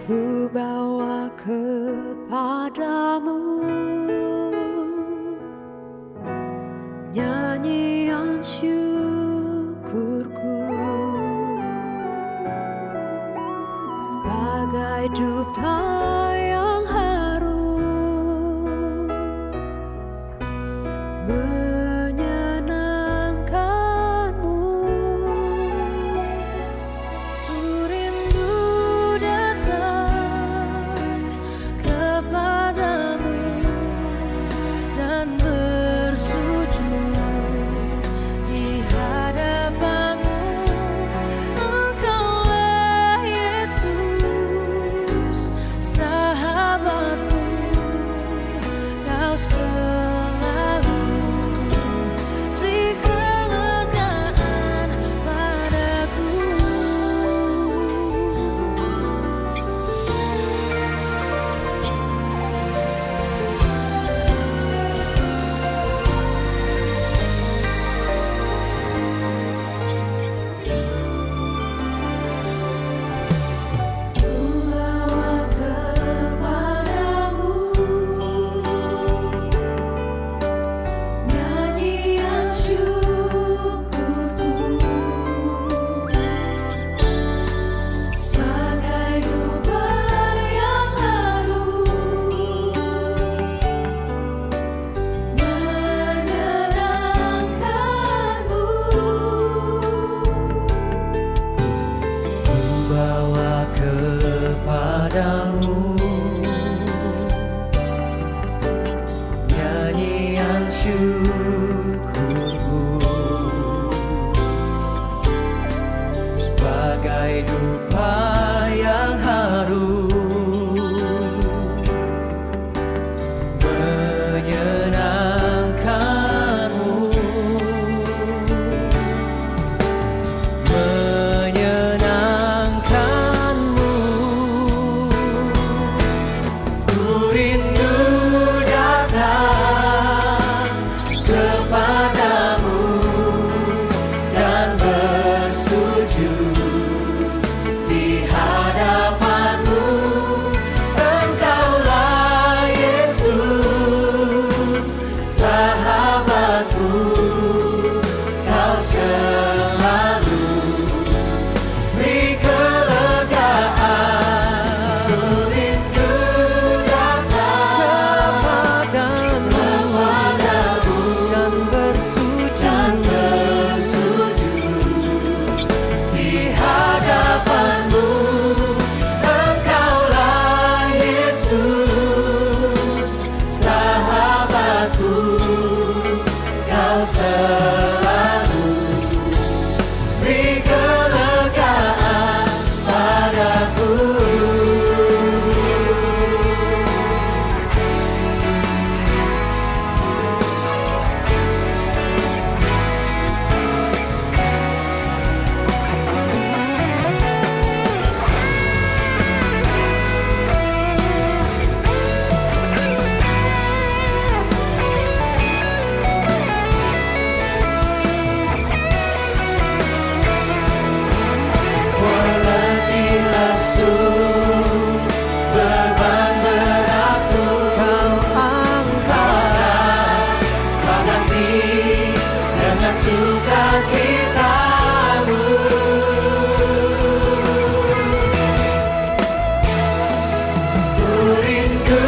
ku bawa kepadamu nyanyian syukurku sebagai dupa yang harum menyenangkanmu. Ku rindu datang kepadamu dan bersujud di hadapanmu. Engkaulah Yesus, sahabatku, kau selalu beri kelegaan padaku. Ku bawa kepadamu nyanyian syukurku sebagai dupa yang harum menyenangkanmu. Bawa kepadamu nyanyian syukurku sebagai dupa yang harum menyenangkanmu. Ku rindu datang kepadamu dan bersujud di hadapanmu. Engkaulah Yesus, sahabatku, kau selalu beri kelegaan. Ku rindu datang kepadamu dan bersujud di hadapanmu. Engkaulah Yesus, sahabatku, kau selalu beri kelegaan padaku. Semua letih lesu, beban beratku kau angkat, kau ganti dengan sukacitamu. Ku rindu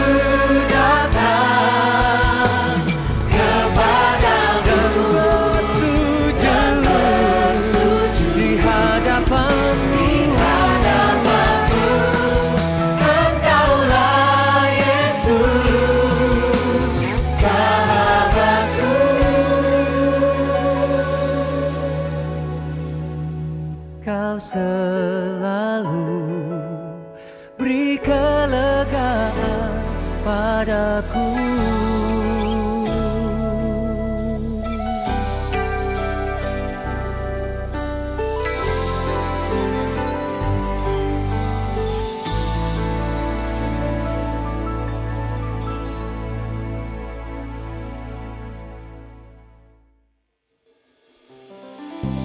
datang kepadamu dan bersujud di hadapanmu. Engkaulah Yesus, sahabatku, kau selalu beri kelegaan padaku.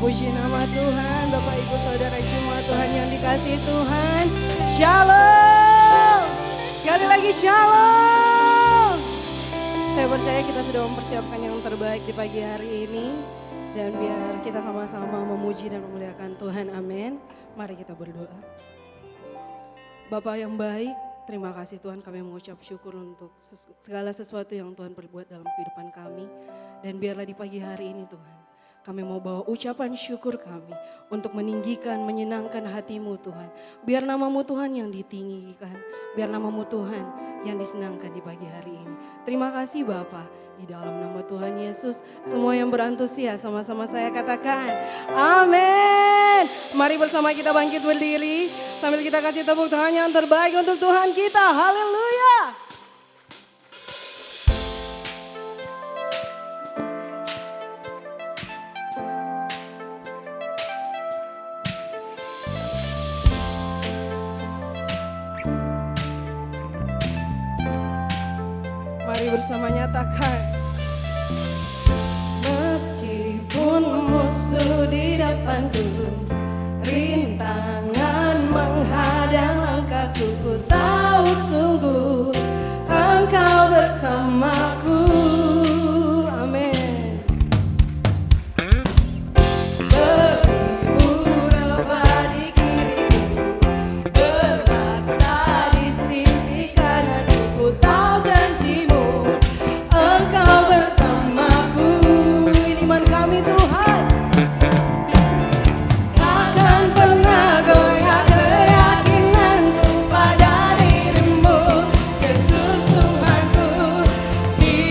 Puji nama Tuhan, Bapak Ibu Saudara jemaat Tuhan yang dikasihi Tuhan. Shalom. lagi, shalom. Saya percaya kita sudah mempersiapkan yang terbaik di pagi hari ini. Dan biar kita sama-sama memuji dan memuliakan Tuhan, amin. Mari kita berdoa. Bapa yang baik, terima kasih Tuhan, kami mengucap syukur untuk segala sesuatu yang Tuhan perbuat dalam kehidupan kami. Dan biarlah di pagi hari ini Tuhan, kami mau bawa ucapan syukur kami untuk meninggikan, menyenangkan hati-Mu Tuhan. Biar nama-Mu Tuhan yang ditinggikan, biar nama-Mu Tuhan yang disenangkan di pagi hari ini. Terima kasih Bapa. Di dalam nama Tuhan Yesus, semua yang berantusias sama-sama saya katakan amin. Mari bersama kita bangkit berdiri sambil kita kasih tepuk tangan yang terbaik untuk Tuhan kita. Haleluya. Mari bersama nyatakan. Meskipun musuh di depanku, rintangan menghadang langkahku, ku tahu sungguh Engkau bersamaku. Amin. Beribu rebah di kiriku, beraksa di sisi kananku, ku tahu janji-Mu Engkau bersamaku. Ini iman kami Tuhan. Takkan pernah goyah keyakinanku pada diri-Mu, Yesus Tuhanku. Di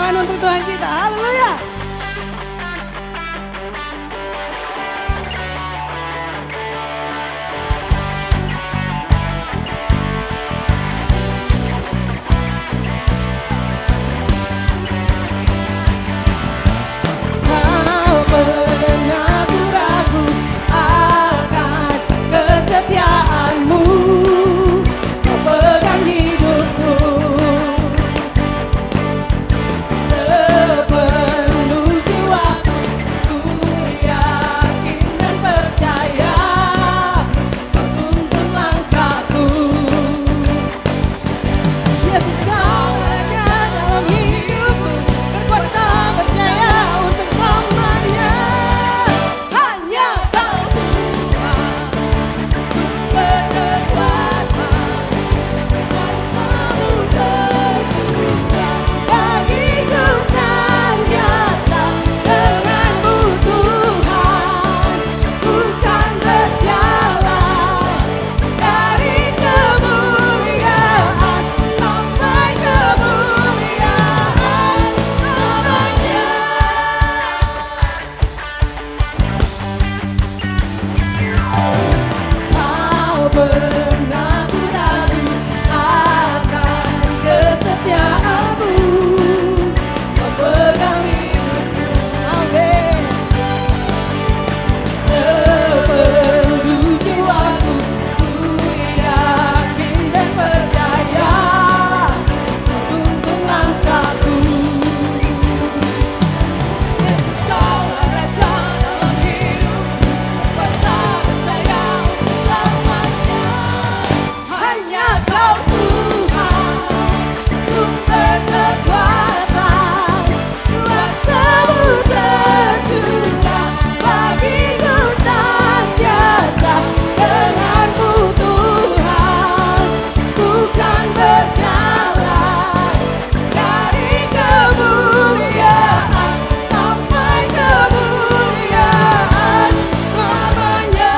tangan untuk Tuhan kita. Haleluya. Kau pernah ragu akan kesetiaanmu, kau pegang hidupku sepenuh jiwaku, ku yakin dan percaya kau tuntun langkahku. Yesus kau raja dalam hidupku, berkuasa percaya untuk selamanya. Hanya kau Tuhan, sumber kekuatan, kuasamu tercurah bagiku senantiasa. Denganmu Tuhan, ku kan berjalan dari kemuliaan sampai kemuliaan selamanya. Kau pernah ragu akan kesetiaanmu, kau pegang hidupku, amin. Sepenuh jiwaku, ku yakin dan percaya kau tuntun langkahku. Yesus kau raja dalam hidupku, berkuasa percaya untuk selamanya. Hanya kau Tuhan, sumber kekuatan, kuasamu tercurah bagiku senantiasa. Denganmu Tuhan, ku kan berjalan dari kemuliaan sampai kemuliaan selamanya.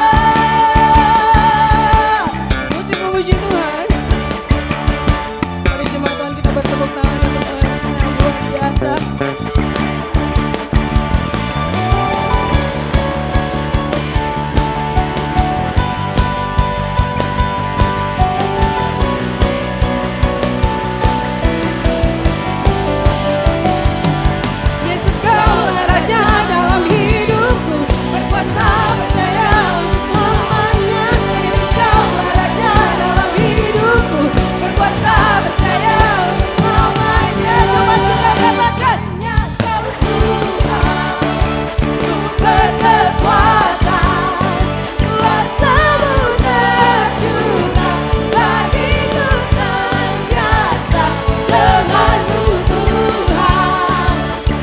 Musik memuji Tuhan. Mari jemaat Tuhan kita bertepuk tangan untuk Tuhan yang luar biasa. Yesus kau raja dalam hidupku, berkuasa percaya untuk selamanya. Yesus kau raja dalam hidupku, berkuasa percaya untuk selamanya. Coba kita katakan, hanya kau Tuhan, sumber kekuatan, kuasamu tercurah bagiku senantiasa. Denganmu Tuhan,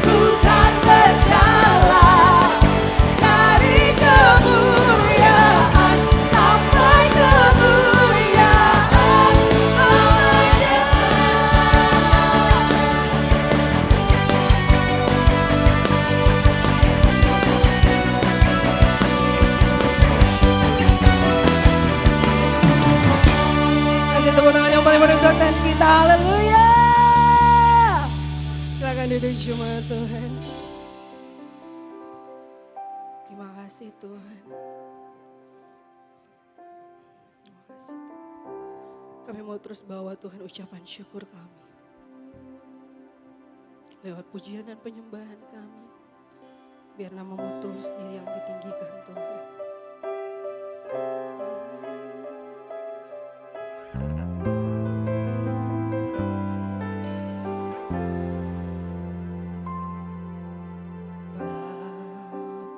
ku kan berjalan dari kemuliaan sampai kemuliaan selamanya. Kasih tepuk tangan yang paling meriah dan kita, haleluya. Silakan duduk jemaat Tuhan. Terima kasih Tuhan. Terima kasih Tuhan. Kami mau terus bawa Tuhan ucapan syukur kami. Lewat pujian dan penyembahan kami. Biar namamu terus sendiri yang ditinggikan Tuhan.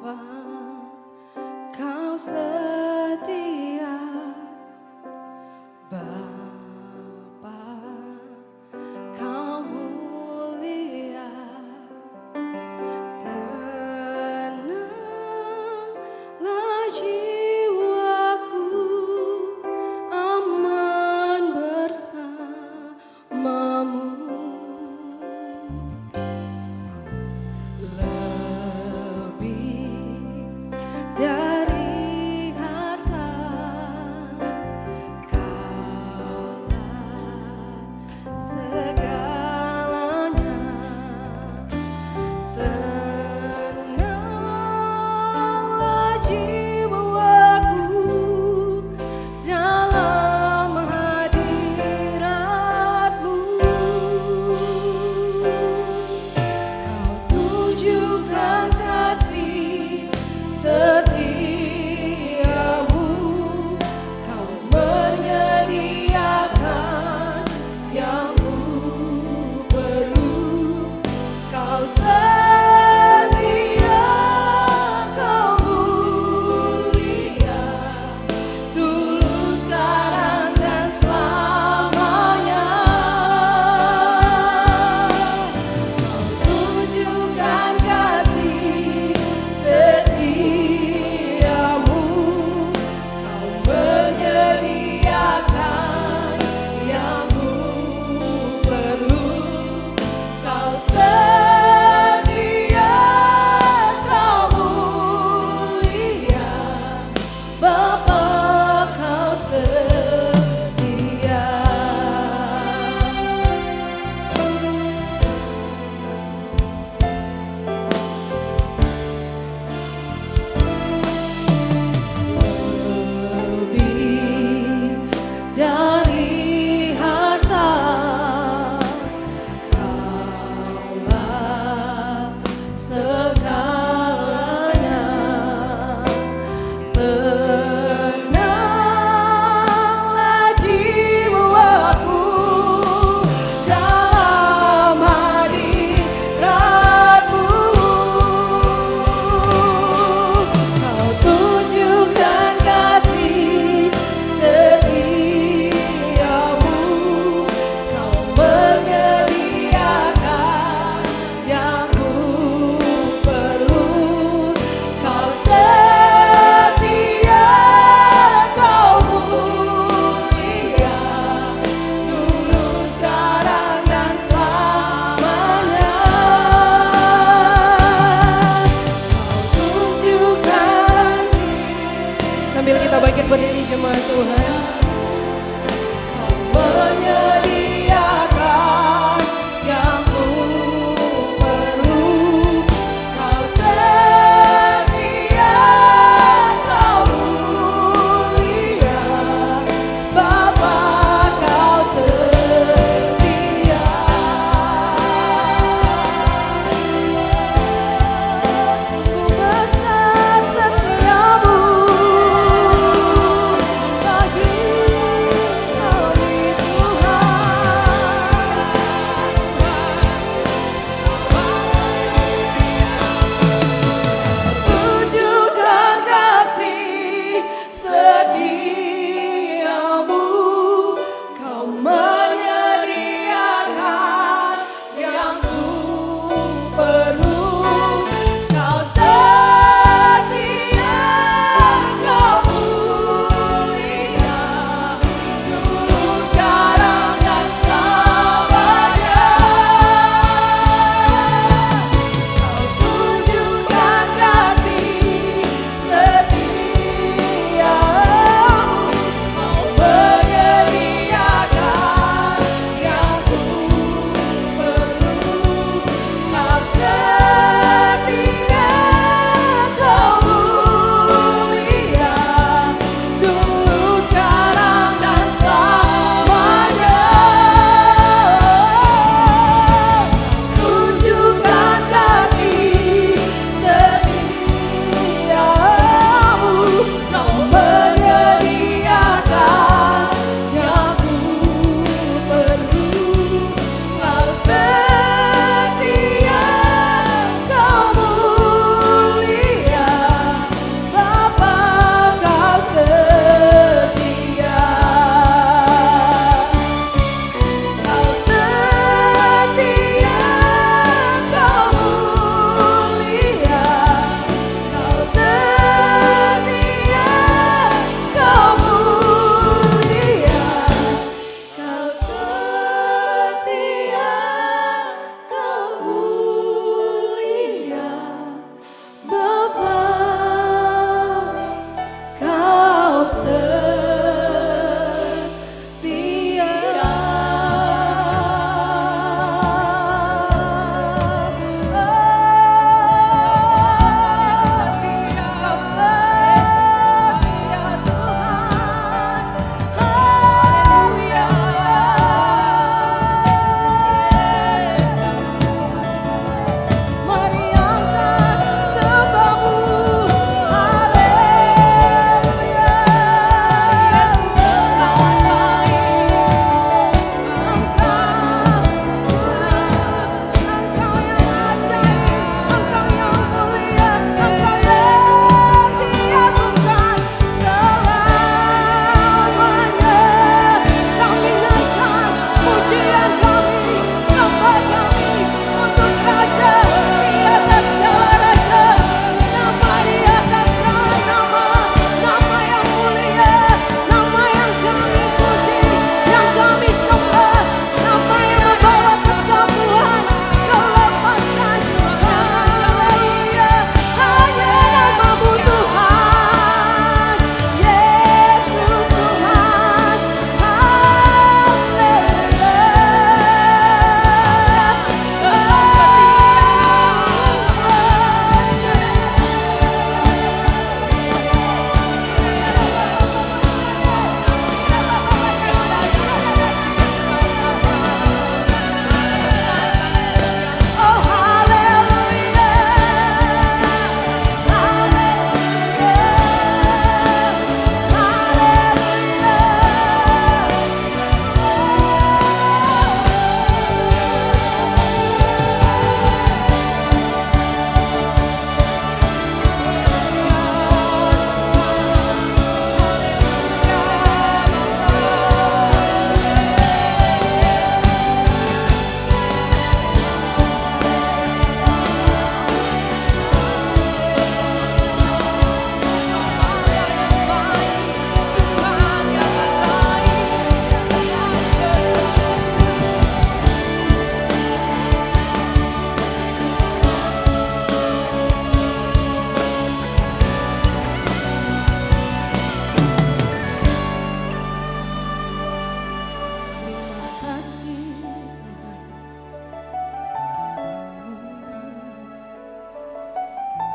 Bapa, kau setia. Bapa, kau mulia. Tenanglah jiwa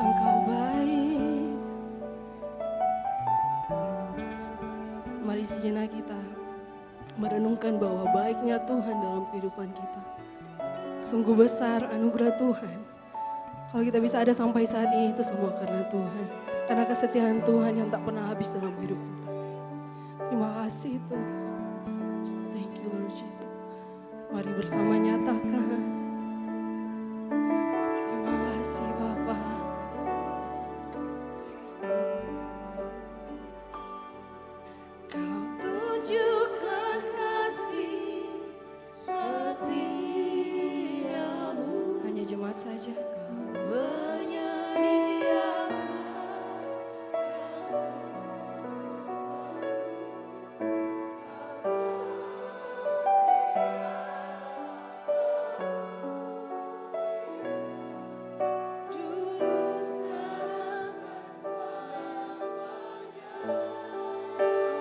Engkau baik. Mari sejenak kita merenungkan bahwa baiknya Tuhan dalam kehidupan kita. Sungguh besar anugerah Tuhan. Kalau kita bisa ada sampai saat ini itu semua karena Tuhan. Karena kesetiaan Tuhan yang tak pernah habis dalam hidup kita. Terima kasih Tuhan. Thank you Lord Jesus. Mari bersama nyatakan. Terima kasih Bapa. Kau tunjukkan kasih setiamu. Hanya jemaat saja.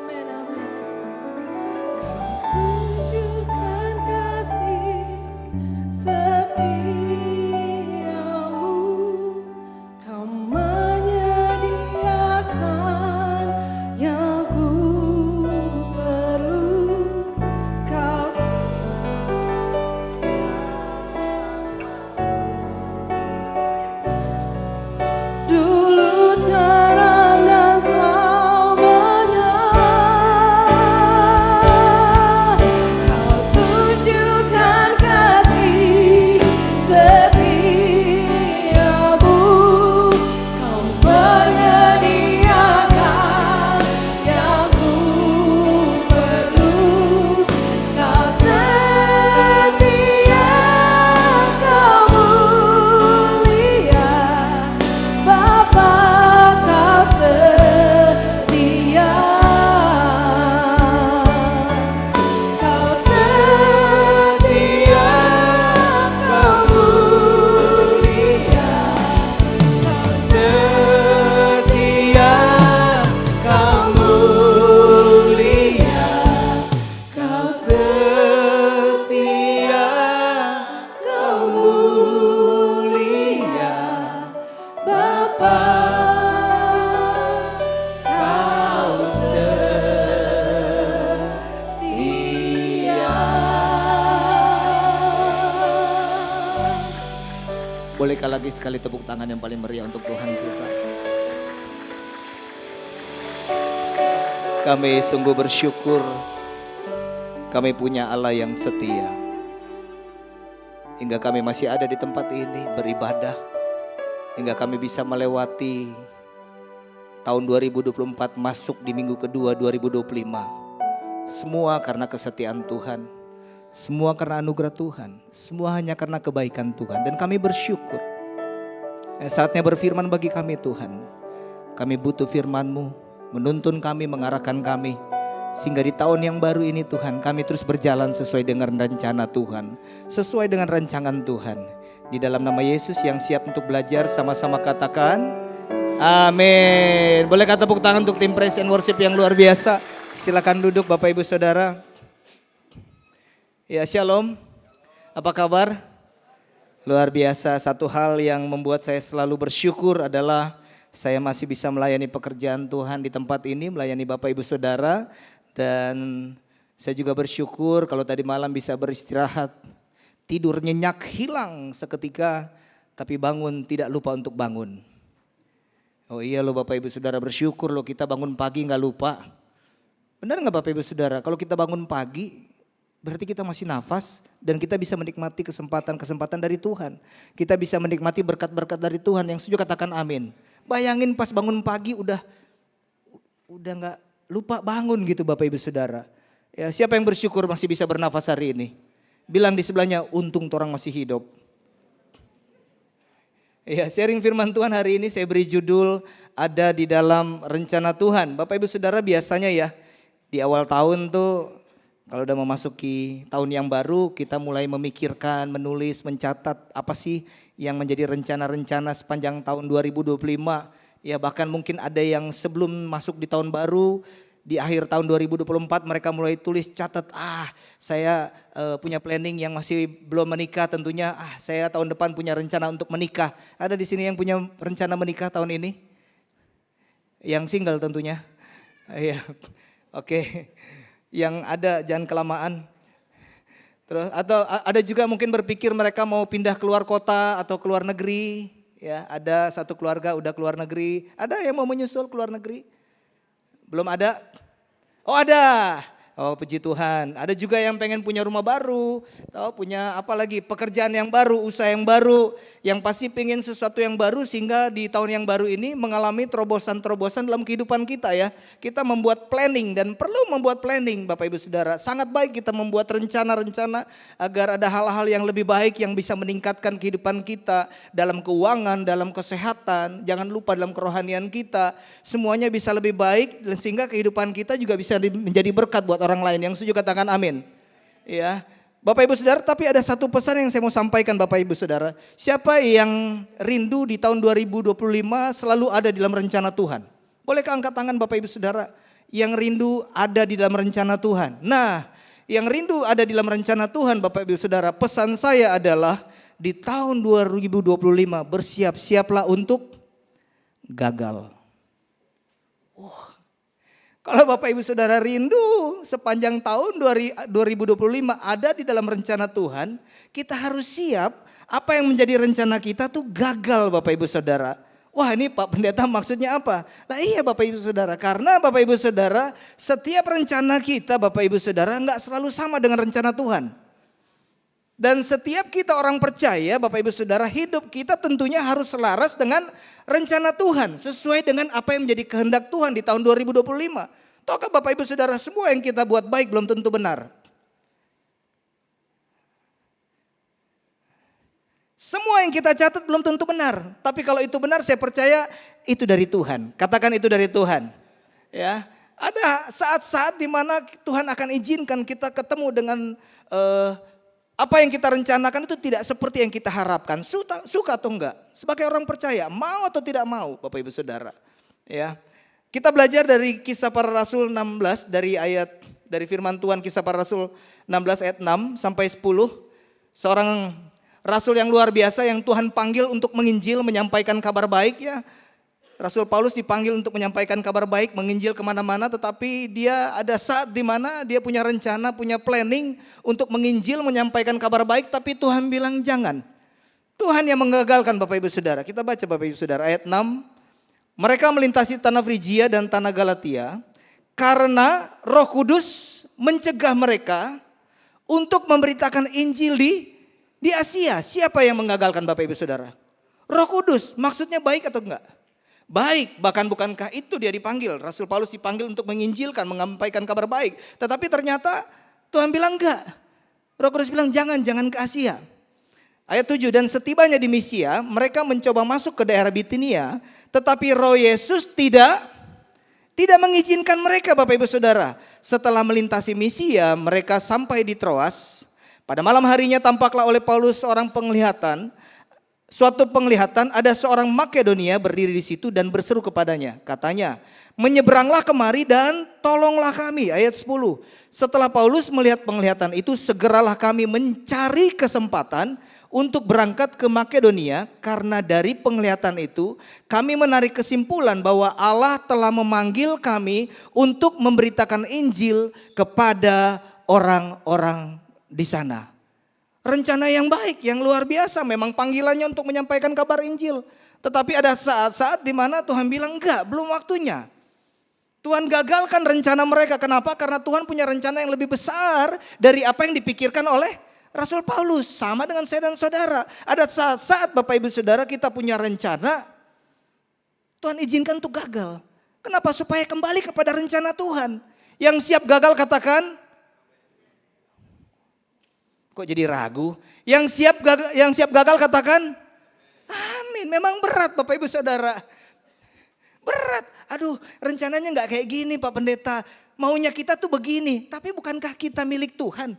Amin, amin. Kau tunjukkan kasih setiamu. Kau menyediakan yang ku perlu. Kau dulu, sekarang, dan selamanya. Kau tunjukkan kasih setiamu. Kau menyediakan yang ku perlu. Kau setia, kau mulia. Bapa, kau setia. Kau setia, kau mulia. Kau Setia, kau mulia. Kau Setia, kau mulia. Bapa, Kau setia. Bolehkah lagi sekali tepuk tangan yang paling meriah untuk Tuhan kita? Kami sungguh bersyukur kami punya Allah yang setia. Hingga kami masih ada di tempat ini beribadah. Hingga kami bisa melewati tahun 2024 masuk di minggu kedua 2025. Semua karena kesetiaan Tuhan. Semua karena anugerah Tuhan. Semua hanya karena kebaikan Tuhan. Dan kami bersyukur. Saatnya berfirman bagi kami Tuhan. Kami butuh firman-Mu. Menuntun kami, mengarahkan kami. Sehingga di tahun yang baru ini Tuhan, kami terus berjalan sesuai dengan rencana Tuhan. Sesuai dengan rancangan Tuhan. Di dalam nama Yesus yang siap untuk belajar, sama-sama katakan amin. Boleh kata tepuk tangan untuk tim praise and worship yang luar biasa. Silakan duduk Bapak Ibu Saudara. Ya, shalom. Apa kabar? Luar biasa. Satu hal yang membuat saya selalu bersyukur adalah saya masih bisa melayani pekerjaan Tuhan di tempat ini, melayani Bapak Ibu Saudara. Dan saya juga bersyukur kalau tadi malam bisa beristirahat. Tidur nyenyak hilang seketika, tapi bangun tidak lupa untuk bangun. Oh iya loh Bapak Ibu Saudara, bersyukur loh kita bangun pagi gak lupa. Benar gak Bapak Ibu Saudara? Kalau kita bangun pagi berarti kita masih nafas dan kita bisa menikmati kesempatan-kesempatan dari Tuhan. Kita bisa menikmati berkat-berkat dari Tuhan. Yang setuju katakan amin. Bayangin pas bangun pagi udah gak lupa bangun gitu Bapak Ibu Saudara. Ya, siapa yang bersyukur masih bisa bernafas hari ini? Bilang di sebelahnya, untung orang masih hidup. Ya, sharing firman Tuhan hari ini saya beri judul ada di dalam rencana Tuhan. Bapak Ibu Saudara, biasanya ya di awal tahun tuh kalau udah memasuki tahun yang baru, kita mulai memikirkan, menulis, mencatat apa sih yang menjadi rencana-rencana sepanjang tahun 2025. Ya bahkan mungkin ada yang sebelum masuk di tahun baru, di akhir tahun 2024 mereka mulai tulis catat, saya punya planning yang masih belum menikah tentunya, saya tahun depan punya rencana untuk menikah. Ada di sini yang punya rencana menikah tahun ini? Yang single tentunya. Iya. Oke. Yang ada jangan kelamaan. Terus atau ada juga mungkin berpikir mereka mau pindah keluar kota atau keluar negeri, ya. Ada satu keluarga udah keluar negeri, ada yang mau menyusul keluar negeri? Belum ada? Oh ada. Oh puji Tuhan. Ada juga yang pengen punya rumah baru, punya apa lagi, pekerjaan yang baru, usaha yang baru, yang pasti pengen sesuatu yang baru sehingga di tahun yang baru ini mengalami terobosan-terobosan dalam kehidupan kita ya. Kita membuat planning dan perlu membuat planning Bapak Ibu Saudara. Sangat baik kita membuat rencana-rencana agar ada hal-hal yang lebih baik yang bisa meningkatkan kehidupan kita dalam keuangan, dalam kesehatan, jangan lupa dalam kerohanian kita. Semuanya bisa lebih baik dan sehingga kehidupan kita juga bisa menjadi berkat buat orang lain. Yang setuju katakan amin. Ya. Bapak Ibu Saudara, tapi ada satu pesan yang saya mau sampaikan Bapak Ibu Saudara. Siapa yang rindu di tahun 2025 selalu ada di dalam rencana Tuhan? Bolehkah angkat tangan Bapak Ibu Saudara yang rindu ada di dalam rencana Tuhan? Nah, yang rindu ada di dalam rencana Tuhan Bapak Ibu Saudara, pesan saya adalah di tahun 2025 bersiap-siaplah untuk gagal. Kalau Bapak Ibu Saudara rindu sepanjang tahun 2025 ada di dalam rencana Tuhan, kita harus siap apa yang menjadi rencana kita tuh gagal Bapak Ibu Saudara. Wah ini Pak Pendeta maksudnya apa? Nah iya Bapak Ibu Saudara, karena Bapak Ibu Saudara setiap rencana kita Bapak Ibu Saudara enggak selalu sama dengan rencana Tuhan. Dan setiap kita orang percaya Bapak Ibu Saudara, hidup kita tentunya harus selaras dengan rencana Tuhan. Sesuai dengan apa yang menjadi kehendak Tuhan di tahun 2025. Tahukah Bapak Ibu Saudara, semua yang kita buat baik belum tentu benar. Semua yang kita catat belum tentu benar. Tapi kalau itu benar saya percaya itu dari Tuhan. Katakan itu dari Tuhan. Ya, ada saat-saat di mana Tuhan akan izinkan kita ketemu dengan apa yang kita rencanakan itu tidak seperti yang kita harapkan. Suka atau enggak? Sebagai orang percaya, mau atau tidak mau Bapak Ibu Saudara. Ya. Kita belajar dari Kisah Para Rasul 16 dari firman Tuhan Kisah Para Rasul 16 ayat 6 sampai 10. Seorang rasul yang luar biasa yang Tuhan panggil untuk menginjil, menyampaikan kabar baik ya. Rasul Paulus dipanggil untuk menyampaikan kabar baik, menginjil kemana-mana, tetapi dia ada saat di mana dia punya rencana, punya planning untuk menginjil, menyampaikan kabar baik, tapi Tuhan bilang jangan. Tuhan yang mengagalkan Bapak Ibu Saudara. Kita baca Bapak Ibu Saudara ayat 6. Mereka melintasi tanah Frigia dan tanah Galatia karena Roh Kudus mencegah mereka untuk memberitakan Injil di Asia. Siapa yang mengagalkan Bapak Ibu Saudara? Roh Kudus, maksudnya baik atau enggak? Baik, bahkan bukankah itu dia dipanggil? Rasul Paulus dipanggil untuk menginjilkan, menyampaikan kabar baik. Tetapi ternyata Tuhan bilang enggak. Roh Kudus bilang jangan ke Asia. Ayat 7, dan setibanya di Misia, mereka mencoba masuk ke daerah Bitinia. Tetapi Roh Yesus tidak mengizinkan mereka Bapak Ibu Saudara. Setelah melintasi Misia, mereka sampai di Troas. Pada malam harinya tampaklah oleh Paulus seorang penglihatan. Suatu penglihatan, ada seorang Makedonia berdiri di situ dan berseru kepadanya. Katanya, menyeberanglah kemari dan tolonglah kami. Ayat 10. Setelah Paulus melihat penglihatan itu, segeralah kami mencari kesempatan untuk berangkat ke Makedonia. Karena dari penglihatan itu, kami menarik kesimpulan bahwa Allah telah memanggil kami untuk memberitakan Injil kepada orang-orang di sana. Rencana yang baik, yang luar biasa, memang panggilannya untuk menyampaikan kabar Injil. Tetapi ada saat-saat di mana Tuhan bilang enggak, belum waktunya. Tuhan gagalkan rencana mereka. Kenapa? Karena Tuhan punya rencana yang lebih besar dari apa yang dipikirkan oleh Rasul Paulus. Sama dengan saya dan saudara. Ada saat-saat Bapak Ibu Saudara kita punya rencana, Tuhan izinkan untuk gagal. Kenapa? Supaya kembali kepada rencana Tuhan. Yang siap gagal katakan, kok jadi ragu? Yang siap gagal katakan amin. Memang berat Bapak Ibu Saudara. Berat. Aduh, rencananya enggak kayak gini Pak Pendeta. Maunya kita tuh begini. Tapi bukankah kita milik Tuhan?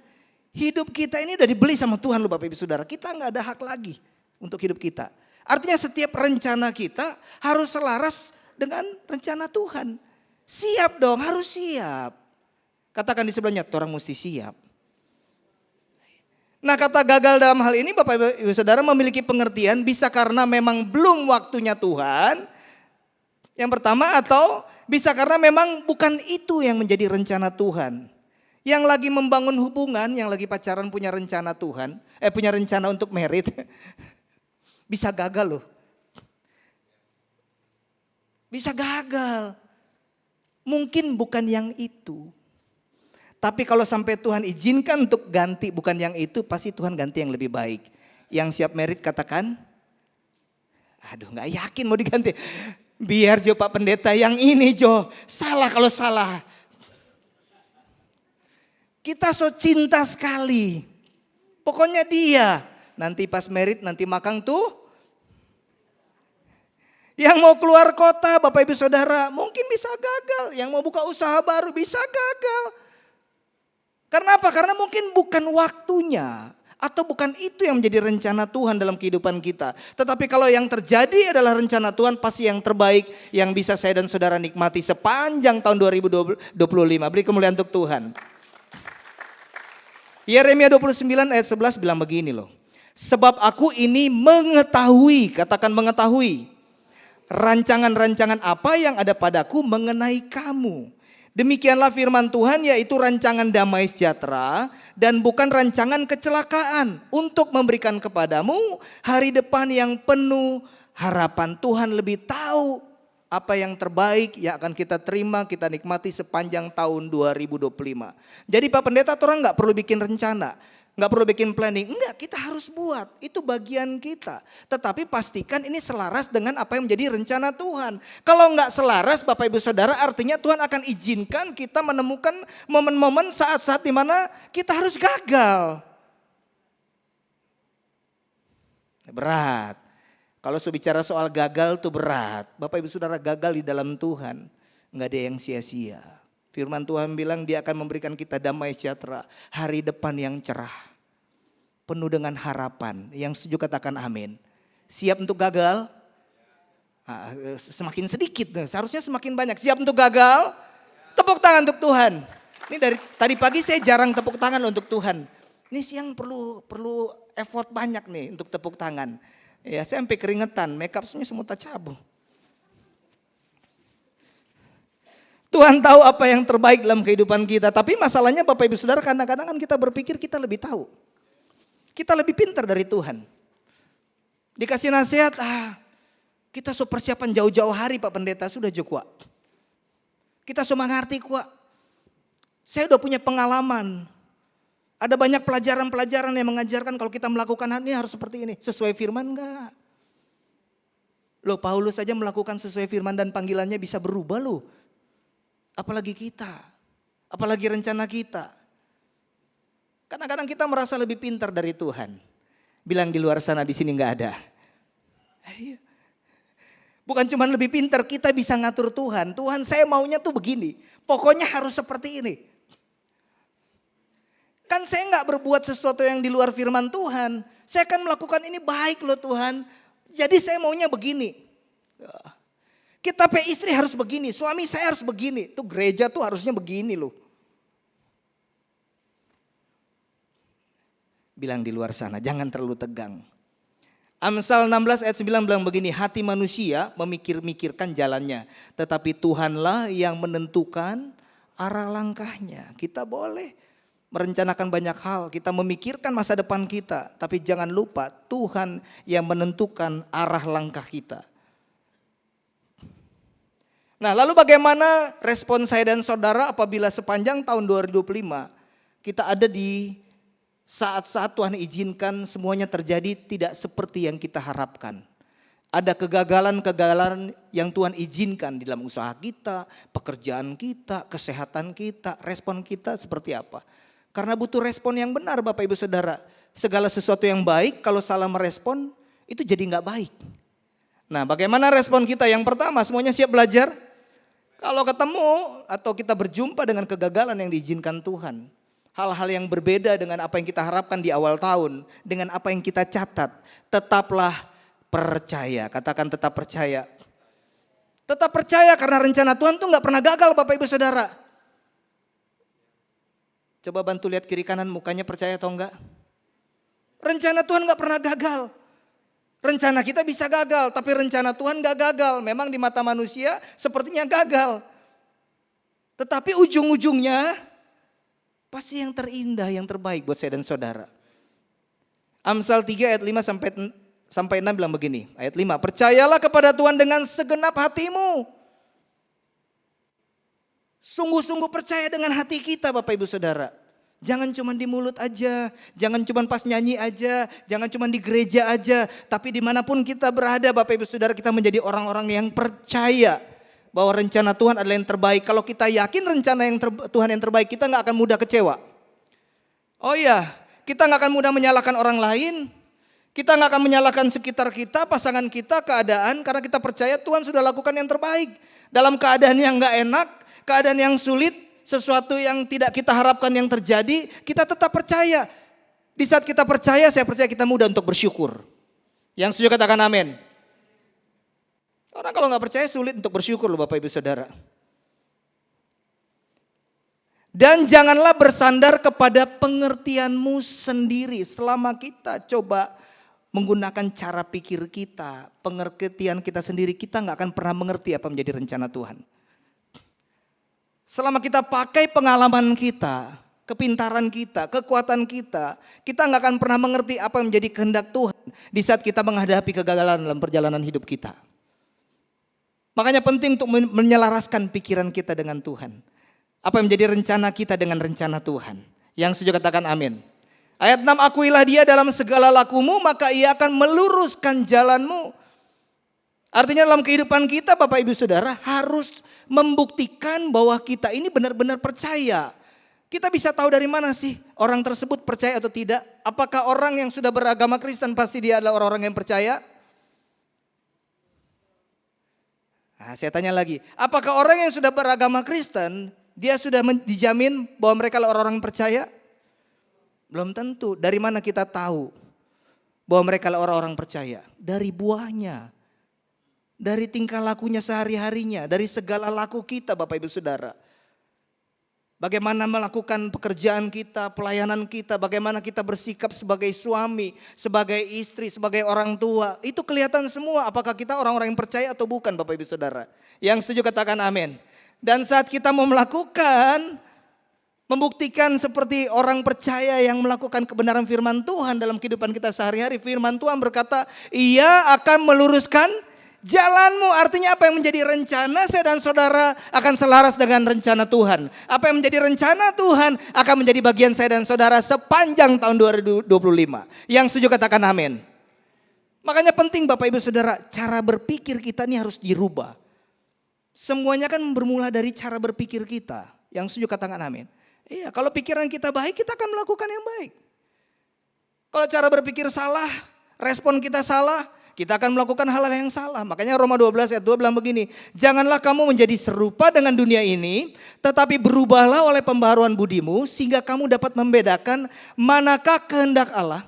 Hidup kita ini udah dibeli sama Tuhan loh Bapak Ibu Saudara. Kita enggak ada hak lagi untuk hidup kita. Artinya setiap rencana kita harus selaras dengan rencana Tuhan. Siap dong, harus siap. Katakan di sebelahnya, orang mesti siap. Nah, kata gagal dalam hal ini Bapak Ibu Saudara memiliki pengertian bisa karena memang belum waktunya Tuhan. Yang pertama, atau bisa karena memang bukan itu yang menjadi rencana Tuhan. Yang lagi membangun hubungan, yang lagi pacaran punya rencana Tuhan, punya rencana untuk merit. Bisa gagal loh. Bisa gagal. Mungkin bukan yang itu. Tapi kalau sampai Tuhan izinkan untuk ganti bukan yang itu, pasti Tuhan ganti yang lebih baik. Yang siap merit katakan, aduh gak yakin mau diganti. Biar Jo Pak Pendeta yang ini Jo, salah kalau salah. Kita so cinta sekali. Pokoknya dia, nanti pas merit nanti makan tuh. Yang mau keluar kota Bapak Ibu Saudara mungkin bisa gagal. Yang mau buka usaha baru bisa gagal. Karena apa? Karena mungkin bukan waktunya. Atau bukan itu yang menjadi rencana Tuhan dalam kehidupan kita. Tetapi kalau yang terjadi adalah rencana Tuhan, pasti yang terbaik yang bisa saya dan saudara nikmati sepanjang tahun 2025. Beri kemuliaan untuk Tuhan. Yeremia 29 ayat 11 bilang begini loh. Sebab aku ini mengetahui, katakan mengetahui. Rancangan-rancangan apa yang ada padaku mengenai kamu. Demikianlah firman Tuhan, yaitu rancangan damai sejahtera dan bukan rancangan kecelakaan, untuk memberikan kepadamu hari depan yang penuh harapan. Tuhan lebih tahu apa yang terbaik yang akan kita terima, kita nikmati sepanjang tahun 2025. Jadi Pak Pendeta, orang gak perlu bikin rencana, gak perlu bikin planning. Enggak, kita harus buat, itu bagian kita. Tetapi pastikan ini selaras dengan apa yang menjadi rencana Tuhan. Kalau gak selaras Bapak Ibu Saudara, artinya Tuhan akan izinkan kita menemukan momen-momen saat-saat di mana kita harus gagal. Berat. Kalau bicara soal gagal tuh berat. Bapak Ibu Saudara, gagal di dalam Tuhan gak ada yang sia-sia. Firman Tuhan bilang dia akan memberikan kita damai sejahtera, hari depan yang cerah, penuh dengan harapan. Yang setuju katakan amin. Siap untuk gagal? Semakin sedikit, seharusnya semakin banyak. Siap untuk gagal? Tepuk tangan untuk Tuhan. Ini dari tadi pagi saya jarang tepuk tangan untuk Tuhan. Ini siang perlu effort banyak nih untuk tepuk tangan. Ya, saya sampai keringetan, makeup semua tak cabut. Tuhan tahu apa yang terbaik dalam kehidupan kita. Tapi masalahnya Bapak Ibu Saudara, kadang-kadang kan kita berpikir kita lebih tahu. Kita lebih pintar dari Tuhan. Dikasih nasihat, kita so persiapan jauh-jauh hari Pak Pendeta, sudah cukup. Kita so mengerti kuat. Saya udah punya pengalaman. Ada banyak pelajaran-pelajaran yang mengajarkan kalau kita melakukan hal ini harus seperti ini. Sesuai firman enggak? Loh, Paulus saja melakukan sesuai firman dan panggilannya bisa berubah loh. Apalagi kita, apalagi rencana kita. Kadang-kadang kita merasa lebih pintar dari Tuhan. Bilang di luar sana, di sini nggak ada. Bukan cuma lebih pintar, kita bisa ngatur Tuhan. Tuhan, saya maunya tuh begini. Pokoknya harus seperti ini. Kan saya nggak berbuat sesuatu yang di luar firman Tuhan. Saya akan melakukan ini baik loh Tuhan. Jadi saya maunya begini. Kita istri harus begini, suami saya harus begini. Tuh gereja tuh harusnya begini loh. Bilang di luar sana, jangan terlalu tegang. Amsal 16 ayat 9 bilang begini, hati manusia memikir-mikirkan jalannya. Tetapi Tuhanlah yang menentukan arah langkahnya. Kita boleh merencanakan banyak hal, kita memikirkan masa depan kita. Tapi jangan lupa Tuhan yang menentukan arah langkah kita. Nah, lalu bagaimana respon saya dan saudara apabila sepanjang tahun 2025 kita ada di saat-saat Tuhan izinkan semuanya terjadi tidak seperti yang kita harapkan. Ada kegagalan-kegagalan yang Tuhan izinkan di dalam usaha kita, pekerjaan kita, kesehatan kita, respon kita seperti apa. Karena butuh respon yang benar Bapak Ibu Saudara. Segala sesuatu yang baik kalau salah merespon itu jadi gak baik. Nah, bagaimana respon kita? Yang pertama, semuanya siap belajar. Kalau ketemu atau kita berjumpa dengan kegagalan yang diizinkan Tuhan. Hal-hal yang berbeda dengan apa yang kita harapkan di awal tahun. Dengan apa yang kita catat. Tetaplah percaya. Katakan tetap percaya. Tetap percaya karena rencana Tuhan tuh gak pernah gagal Bapak Ibu Saudara. Coba bantu lihat kiri kanan mukanya, percaya atau enggak? Rencana Tuhan gak pernah gagal. Rencana kita bisa gagal, tapi rencana Tuhan gak gagal. Memang di mata manusia sepertinya gagal. Tetapi ujung-ujungnya pasti yang terindah, yang terbaik buat saya dan saudara. Amsal 3 ayat 5 sampai 6 bilang begini. Ayat 5, percayalah kepada Tuhan dengan segenap hatimu. Sungguh-sungguh percaya dengan hati kita Bapak Ibu Saudara. Jangan cuma di mulut aja, jangan cuma pas nyanyi aja, jangan cuma di gereja aja. Tapi dimanapun kita berada Bapak Ibu Saudara, kita menjadi orang-orang yang percaya bahwa rencana Tuhan adalah yang terbaik. Kalau kita yakin rencana Tuhan yang terbaik, kita gak akan mudah kecewa. Oh iya, kita gak akan mudah menyalahkan orang lain. Kita gak akan menyalahkan sekitar kita, pasangan kita, keadaan. Karena kita percaya Tuhan sudah lakukan yang terbaik. Dalam keadaan yang gak enak, keadaan yang sulit, sesuatu yang tidak kita harapkan yang terjadi, kita tetap percaya. Di saat kita percaya, saya percaya kita mudah untuk bersyukur. Yang setuju katakan amin. Orang kalau gak percaya sulit untuk bersyukur loh Bapak Ibu Saudara. Dan janganlah bersandar kepada pengertianmu sendiri. Selama kita coba menggunakan cara pikir kita, pengertian kita sendiri, kita gak akan pernah mengerti apa menjadi rencana Tuhan. Selama kita pakai pengalaman kita, kepintaran kita, kekuatan kita gak akan pernah mengerti apa yang menjadi kehendak Tuhan di saat kita menghadapi kegagalan dalam perjalanan hidup kita. Makanya penting untuk menyelaraskan pikiran kita dengan Tuhan. Apa yang menjadi rencana kita dengan rencana Tuhan. Yang setuju katakan amin. Ayat 6, akuilah dia dalam segala lakumu, maka ia akan meluruskan jalanmu. Artinya dalam kehidupan kita Bapak Ibu Saudara harus membuktikan bahwa kita ini benar-benar percaya. Kita bisa tahu dari mana sih orang tersebut percaya atau tidak? Apakah orang yang sudah beragama Kristen pasti dia adalah orang-orang yang percaya? Nah, saya tanya lagi, apakah orang yang sudah beragama Kristen dia sudah dijamin bahwa mereka adalah orang-orang yang percaya? Belum tentu. Dari mana kita tahu bahwa mereka adalah orang-orang percaya? Dari buahnya. Dari tingkah lakunya sehari-harinya, dari segala laku kita Bapak Ibu Saudara. Bagaimana melakukan pekerjaan kita, pelayanan kita, bagaimana kita bersikap sebagai suami, sebagai istri, sebagai orang tua. Itu kelihatan semua apakah kita orang-orang yang percaya atau bukan Bapak Ibu Saudara. Yang setuju katakan amin. Dan saat kita mau melakukan, membuktikan seperti orang percaya yang melakukan kebenaran firman Tuhan dalam kehidupan kita sehari-hari. Firman Tuhan berkata, ia akan meluruskan jalanmu. Artinya apa yang menjadi rencana saya dan saudara akan selaras dengan rencana Tuhan. Apa yang menjadi rencana Tuhan akan menjadi bagian saya dan saudara sepanjang tahun 2025. Yang setuju katakan amin. Makanya penting Bapak Ibu Saudara, cara berpikir kita ini harus dirubah. Semuanya kan bermula dari cara berpikir kita. Yang setuju katakan amin. Iya, kalau pikiran kita baik, kita akan melakukan yang baik. Kalau cara berpikir salah, respon kita salah, kita akan melakukan hal-hal yang salah. Makanya Roma 12 ayat 2 bilang begini, janganlah kamu menjadi serupa dengan dunia ini, tetapi berubahlah oleh pembaharuan budimu, sehingga kamu dapat membedakan manakah kehendak Allah,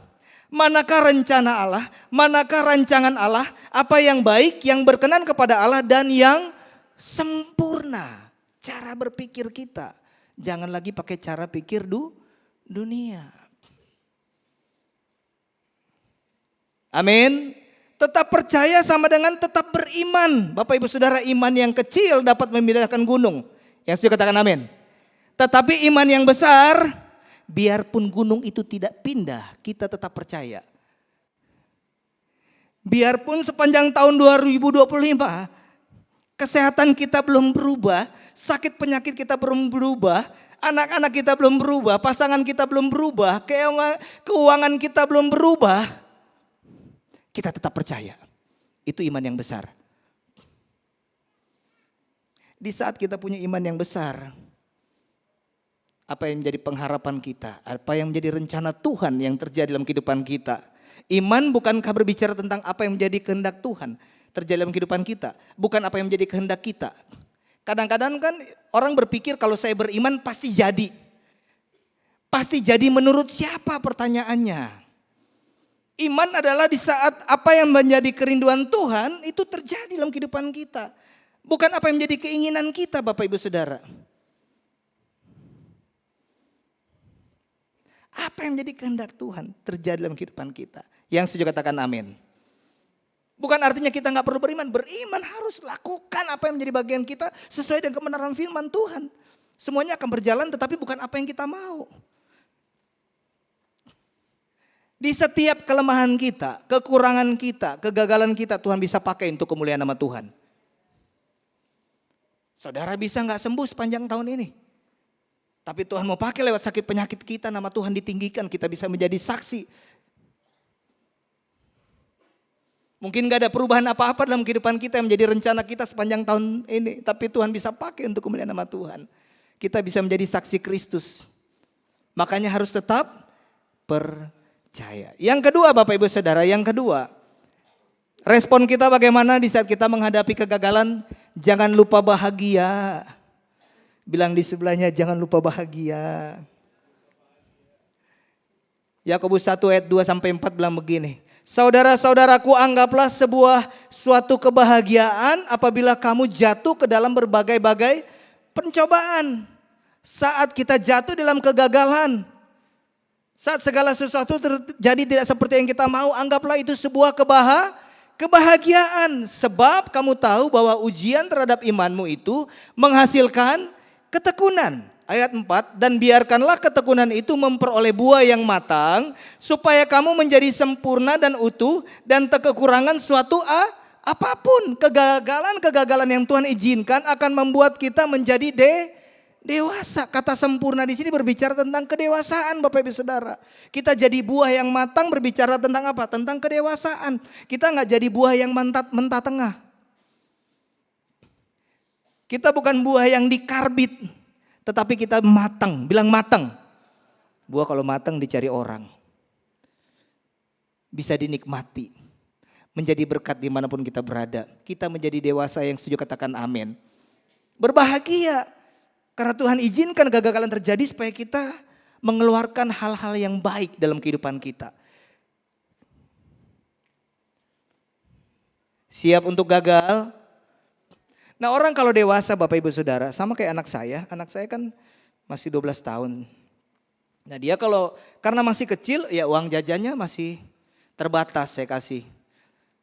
manakah rencana Allah, manakah rancangan Allah, apa yang baik, yang berkenan kepada Allah, dan yang sempurna. Cara berpikir kita, jangan lagi pakai cara pikir dunia. Amin. Tetap percaya sama dengan tetap beriman. Bapak Ibu Saudara, iman yang kecil dapat memindahkan gunung. Yang setuju katakan amin. Tetapi iman yang besar, biarpun gunung itu tidak pindah, kita tetap percaya. Biarpun sepanjang tahun 2025, kesehatan kita belum berubah, sakit penyakit kita belum berubah, anak-anak kita belum berubah, pasangan kita belum berubah, keuangan kita belum berubah, kita tetap percaya. Itu iman yang besar. Di saat kita punya iman yang besar, apa yang menjadi pengharapan kita, apa yang menjadi rencana Tuhan yang terjadi dalam kehidupan kita. Iman bukankah berbicara tentang apa yang menjadi kehendak Tuhan terjadi dalam kehidupan kita, bukan apa yang menjadi kehendak kita. Kadang-kadang kan orang berpikir kalau saya beriman pasti jadi. Pasti jadi menurut siapa pertanyaannya? Iman adalah di saat apa yang menjadi kerinduan Tuhan itu terjadi dalam kehidupan kita. Bukan apa yang menjadi keinginan kita Bapak Ibu Saudara. Apa yang menjadi kehendak Tuhan terjadi dalam kehidupan kita. Yang setuju katakan amin. Bukan artinya kita gak perlu beriman. Beriman harus lakukan apa yang menjadi bagian kita sesuai dengan kebenaran firman Tuhan. Semuanya akan berjalan tetapi bukan apa yang kita mau. Di setiap kelemahan kita, kekurangan kita, kegagalan kita Tuhan bisa pakai untuk kemuliaan nama Tuhan. Saudara bisa gak sembuh sepanjang tahun ini. Tapi Tuhan mau pakai lewat sakit penyakit kita, nama Tuhan ditinggikan, kita bisa menjadi saksi. Mungkin gak ada perubahan apa-apa dalam kehidupan kita yang menjadi rencana kita sepanjang tahun ini. Tapi Tuhan bisa pakai untuk kemuliaan nama Tuhan. Kita bisa menjadi saksi Kristus. Makanya harus tetap percaya. Yang kedua Bapak Ibu Saudara, yang kedua. Respon kita bagaimana di saat kita menghadapi kegagalan? Jangan lupa bahagia. Bilang di sebelahnya jangan lupa bahagia. Yakobus 1 ayat 2-4 bilang begini. Saudara-saudaraku, anggaplah suatu kebahagiaan apabila kamu jatuh ke dalam berbagai-bagai pencobaan. Saat kita jatuh dalam kegagalan, saat segala sesuatu terjadi tidak seperti yang kita mau, anggaplah itu sebuah kebahagiaan. Sebab kamu tahu bahwa ujian terhadap imanmu itu menghasilkan ketekunan. Ayat 4, dan biarkanlah ketekunan itu memperoleh buah yang matang, supaya kamu menjadi sempurna dan utuh, dan tak kekurangan suatu apapun. Kegagalan yang Tuhan izinkan akan membuat kita menjadi dewasa. Kata sempurna di sini berbicara tentang kedewasaan Bapak Ibu Saudara. Kita jadi buah yang matang berbicara tentang apa? Tentang kedewasaan. Kita gak jadi buah yang mentah tengah. Kita bukan buah yang dikarbit. Tetapi kita matang, bilang matang. Buah kalau matang dicari orang. Bisa dinikmati. Menjadi berkat dimanapun kita berada. Kita menjadi dewasa yang setuju katakan amin. Berbahagia. Karena Tuhan izinkan kegagalan terjadi supaya kita mengeluarkan hal-hal yang baik dalam kehidupan kita. Siap untuk gagal? Nah orang kalau dewasa Bapak Ibu Saudara sama kayak anak saya kan masih 12 tahun. Nah dia karena masih kecil ya uang jajannya masih terbatas saya kasih.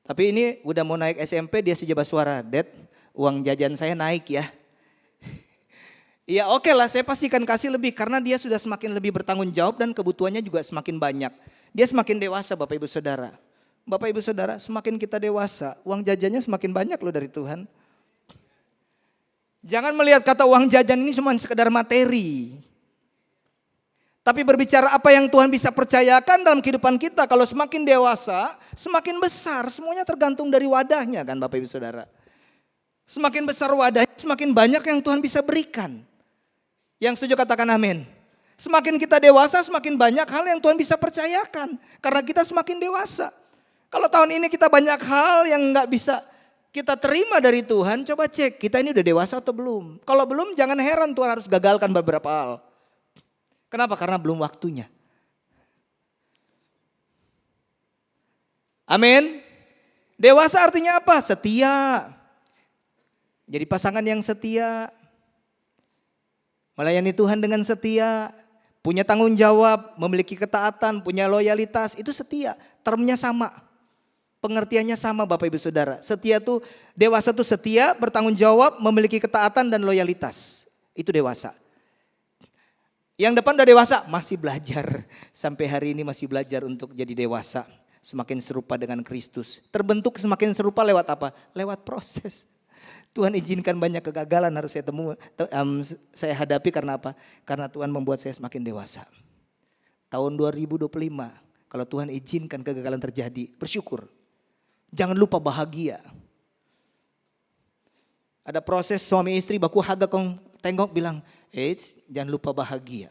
Tapi ini udah mau naik SMP dia sudah bersuara, Dad uang jajan saya naik ya. Ya oke lah saya pastikan kasih lebih karena dia sudah semakin lebih bertanggung jawab dan kebutuhannya juga semakin banyak. Dia semakin dewasa Bapak Ibu Saudara. Bapak Ibu Saudara semakin kita dewasa uang jajannya semakin banyak loh dari Tuhan. Jangan melihat kata uang jajan ini cuma sekedar materi. Tapi berbicara apa yang Tuhan bisa percayakan dalam kehidupan kita. Kalau semakin dewasa, semakin besar. Semuanya tergantung dari wadahnya kan Bapak Ibu Saudara. Semakin besar wadahnya, semakin banyak yang Tuhan bisa berikan. Yang setuju katakan amin. Semakin kita dewasa, semakin banyak hal yang Tuhan bisa percayakan. Karena kita semakin dewasa. Kalau tahun ini kita banyak hal yang gak bisa kita terima dari Tuhan, coba cek kita ini udah dewasa atau belum. Kalau belum jangan heran Tuhan harus gagalkan beberapa hal. Kenapa? Karena belum waktunya. Amin. Dewasa artinya apa? Setia. Jadi pasangan yang setia. Melayani Tuhan dengan setia. Punya tanggung jawab, memiliki ketaatan, punya loyalitas. Itu setia, termnya sama. Pengertiannya sama Bapak Ibu Saudara. Setia tuh, dewasa tuh setia, bertanggung jawab, memiliki ketaatan dan loyalitas. Itu dewasa. Yang depan udah dewasa, masih belajar. Sampai hari ini masih belajar untuk jadi dewasa. Semakin serupa dengan Kristus. Terbentuk semakin serupa lewat apa? Lewat proses. Tuhan izinkan banyak kegagalan harus saya hadapi karena apa? Karena Tuhan membuat saya semakin dewasa. Tahun 2025, kalau Tuhan izinkan kegagalan terjadi, bersyukur. Jangan lupa bahagia. Ada proses suami istri baku haga kong tengok bilang, jangan lupa bahagia.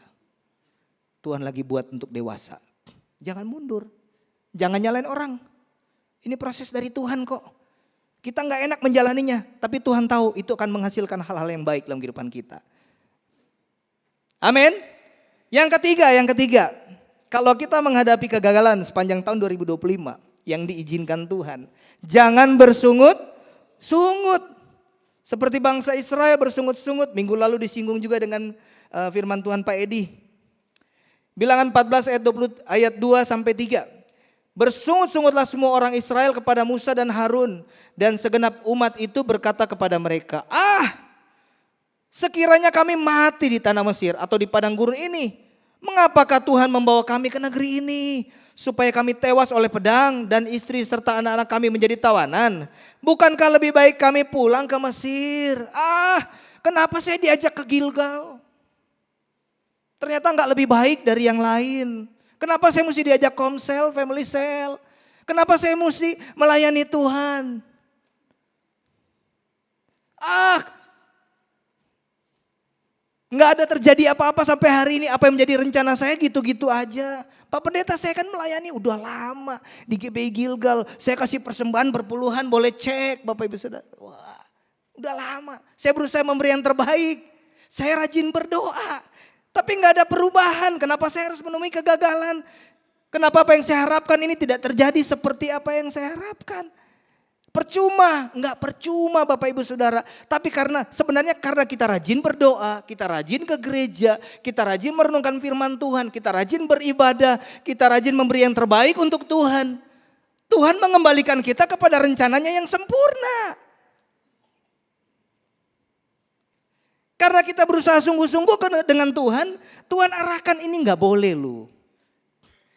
Tuhan lagi buat untuk dewasa. Jangan mundur. Jangan nyalain orang. Ini proses dari Tuhan kok. Kita gak enak menjalaninya. Tapi Tuhan tahu itu akan menghasilkan hal-hal yang baik dalam kehidupan kita. Amin. Yang ketiga. Kalau kita menghadapi kegagalan sepanjang tahun 2025. Yang diizinkan Tuhan. Jangan bersungut-sungut. Seperti bangsa Israel bersungut-sungut, minggu lalu disinggung juga dengan firman Tuhan Pak Edi. Bilangan 14 ayat 2 sampai 3. Bersungut-sungutlah semua orang Israel kepada Musa dan Harun, dan segenap umat itu berkata kepada mereka, sekiranya kami mati di tanah Mesir atau di padang gurun ini, mengapakah Tuhan membawa kami ke negeri ini? Supaya kami tewas oleh pedang dan istri serta anak-anak kami menjadi tawanan. Bukankah lebih baik kami pulang ke Mesir? Kenapa saya diajak ke Gilgal? Ternyata enggak lebih baik dari yang lain. Kenapa saya mesti diajak komsel, family cell? Kenapa saya mesti melayani Tuhan? Enggak ada terjadi apa-apa sampai hari ini. Apa yang menjadi rencana saya gitu-gitu aja. Pak Pendeta, saya kan melayani udah lama di GBI Gilgal. Saya kasih persembahan berpuluhan, boleh cek Bapak Ibu Saudara. Wah, udah lama. Saya berusaha memberi yang terbaik. Saya rajin berdoa. Tapi nggak ada perubahan. Kenapa saya harus menemui kegagalan? Kenapa apa yang saya harapkan ini tidak terjadi seperti apa yang saya harapkan? Percuma, enggak percuma Bapak Ibu Saudara. Tapi sebenarnya karena kita rajin berdoa, kita rajin ke gereja, kita rajin merenungkan firman Tuhan, kita rajin beribadah, kita rajin memberi yang terbaik untuk Tuhan. Tuhan mengembalikan kita kepada rencananya yang sempurna. Karena kita berusaha sungguh-sungguh dengan Tuhan, Tuhan arahkan ini enggak boleh loh.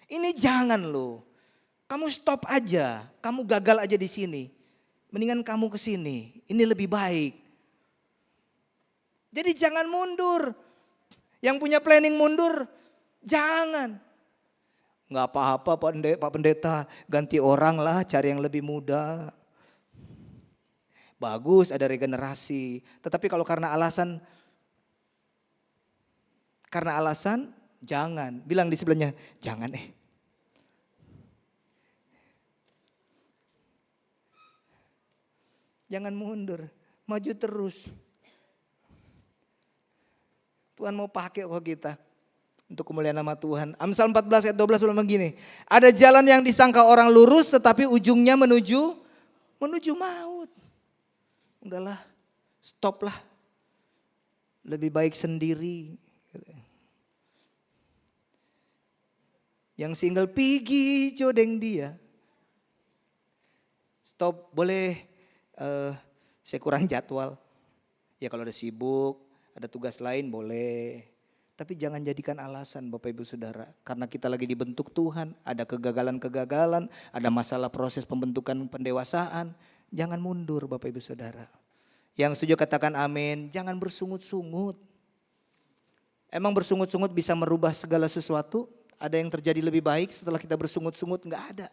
Ini jangan loh. Kamu stop aja, kamu gagal aja di sini. Mendingan kamu ke sini, ini lebih baik. Jadi jangan mundur. Yang punya planning mundur, jangan. Enggak apa-apa Pak Pendeta, ganti orang lah, cari yang lebih muda. Bagus ada regenerasi. Tetapi kalau karena alasan, jangan. Bilang di sebelahnya, jangan Jangan mundur, maju terus. Tuhan mau pakai kok kita untuk kemuliaan nama Tuhan. Amsal 14 ayat 12 bilang begini. Ada jalan yang disangka orang lurus tetapi ujungnya menuju maut. Udahlah, stop lah. Lebih baik sendiri. Yang single pergi jodeng dia. Stop, boleh. Saya kurang jadwal. Ya kalau ada sibuk, ada tugas lain boleh. Tapi jangan jadikan alasan Bapak Ibu Saudara. Karena kita lagi dibentuk Tuhan, ada kegagalan-kegagalan, ada masalah proses pembentukan pendewasaan. Jangan mundur Bapak Ibu Saudara. Yang setuju katakan amin, jangan bersungut-sungut. Emang bersungut-sungut bisa merubah segala sesuatu? Ada yang terjadi lebih baik setelah kita bersungut-sungut? Enggak ada.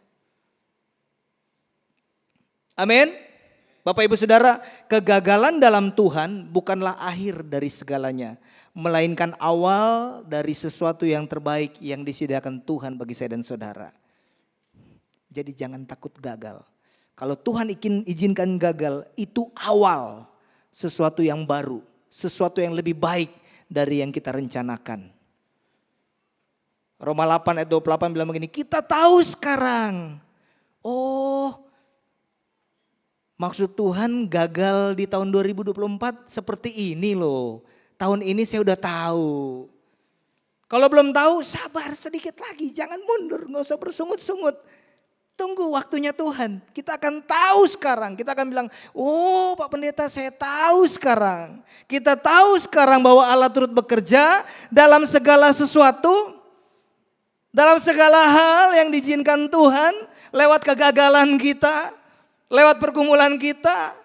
Amin. Bapak Ibu Saudara, kegagalan dalam Tuhan bukanlah akhir dari segalanya. Melainkan awal dari sesuatu yang terbaik yang disediakan Tuhan bagi saya dan saudara. Jadi jangan takut gagal. Kalau Tuhan izinkan gagal, itu awal sesuatu yang baru. Sesuatu yang lebih baik dari yang kita rencanakan. Roma 8 ayat 28 bilang begini, kita tahu sekarang. Maksud Tuhan gagal di tahun 2024 seperti ini loh. Tahun ini saya udah tahu. Kalau belum tahu sabar sedikit lagi. Jangan mundur, gak usah bersungut-sungut. Tunggu waktunya Tuhan. Kita akan tahu sekarang. Kita akan bilang, Pak Pendeta saya tahu sekarang. Kita tahu sekarang bahwa Allah turut bekerja dalam segala sesuatu. Dalam segala hal yang diizinkan Tuhan lewat kegagalan kita. Lewat pergumulan kita.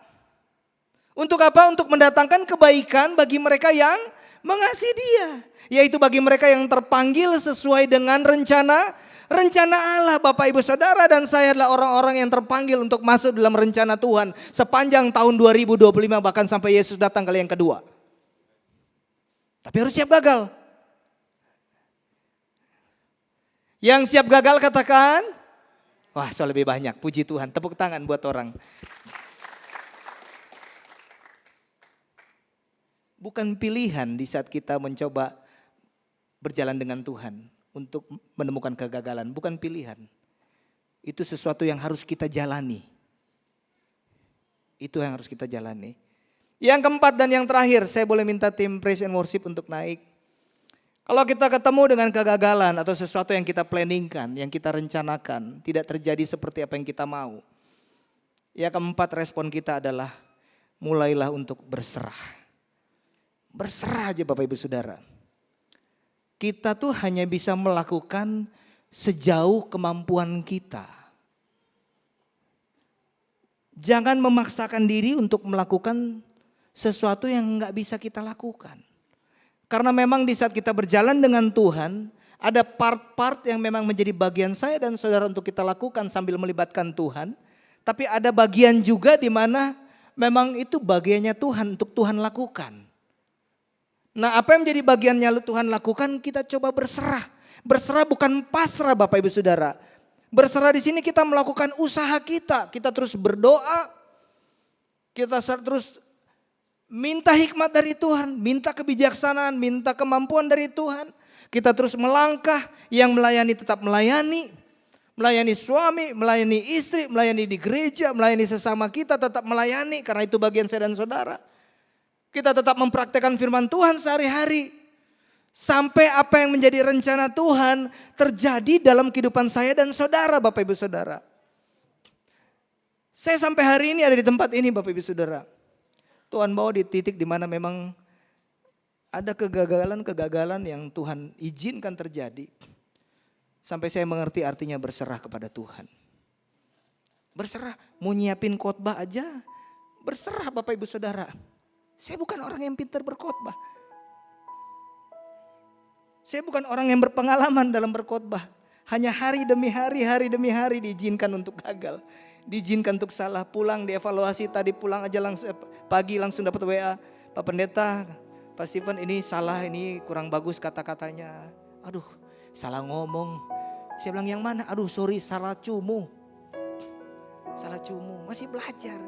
Untuk apa? Untuk mendatangkan kebaikan bagi mereka yang mengasihi Dia. Yaitu bagi mereka yang terpanggil sesuai dengan rencana Allah. Bapak Ibu Saudara dan saya adalah orang-orang yang terpanggil untuk masuk dalam rencana Tuhan. Sepanjang tahun 2025 bahkan sampai Yesus datang kali yang kedua. Tapi harus siap gagal. Yang siap gagal katakan. Wah, so lebih banyak. Puji Tuhan. Tepuk tangan buat orang. Bukan pilihan di saat kita mencoba berjalan dengan Tuhan untuk menemukan kegagalan. Bukan pilihan. Itu sesuatu yang harus kita jalani. Itu yang harus kita jalani. Yang keempat dan yang terakhir, saya boleh minta tim praise and worship untuk naik. Kalau kita ketemu dengan kegagalan atau sesuatu yang kita planningkan, yang kita rencanakan, tidak terjadi seperti apa yang kita mau. Yang keempat respon kita adalah mulailah untuk berserah. Berserah aja Bapak Ibu Saudara. Kita tuh hanya bisa melakukan sejauh kemampuan kita. Jangan memaksakan diri untuk melakukan sesuatu yang nggak bisa kita lakukan. Karena memang di saat kita berjalan dengan Tuhan, ada part-part yang memang menjadi bagian saya dan saudara untuk kita lakukan sambil melibatkan Tuhan. Tapi ada bagian juga di mana memang itu bagiannya Tuhan untuk Tuhan lakukan. Nah, apa yang menjadi bagiannya Tuhan lakukan, kita coba berserah. Berserah bukan pasrah Bapak Ibu Saudara. Berserah di sini kita melakukan usaha kita. Kita terus berdoa. Kita terus minta hikmat dari Tuhan, minta kebijaksanaan, minta kemampuan dari Tuhan. Kita terus melangkah, yang melayani tetap melayani. Melayani suami, melayani istri, melayani di gereja, melayani sesama kita tetap melayani. Karena itu bagian saya dan saudara. Kita tetap mempraktekkan firman Tuhan sehari-hari. Sampai apa yang menjadi rencana Tuhan terjadi dalam kehidupan saya dan saudara Bapak Ibu Saudara. Saya sampai hari ini ada di tempat ini Bapak Ibu Saudara. Tuhan bawa di titik di mana memang ada kegagalan-kegagalan yang Tuhan izinkan terjadi. Sampai saya mengerti artinya berserah kepada Tuhan. Berserah, mau nyiapin khotbah aja, berserah Bapak Ibu Saudara. Saya bukan orang yang pintar berkhotbah. Saya bukan orang yang berpengalaman dalam berkhotbah. Hanya hari demi hari diizinkan untuk gagal. Diizinkan untuk salah, pulang dievaluasi, tadi pulang aja langsung pagi langsung dapat WA. Pak Pendeta, Pak Stephen ini salah, ini kurang bagus kata-katanya. Aduh, salah ngomong. Saya bilang yang mana? Aduh sorry, salah cumu. Salah cumu, masih belajar.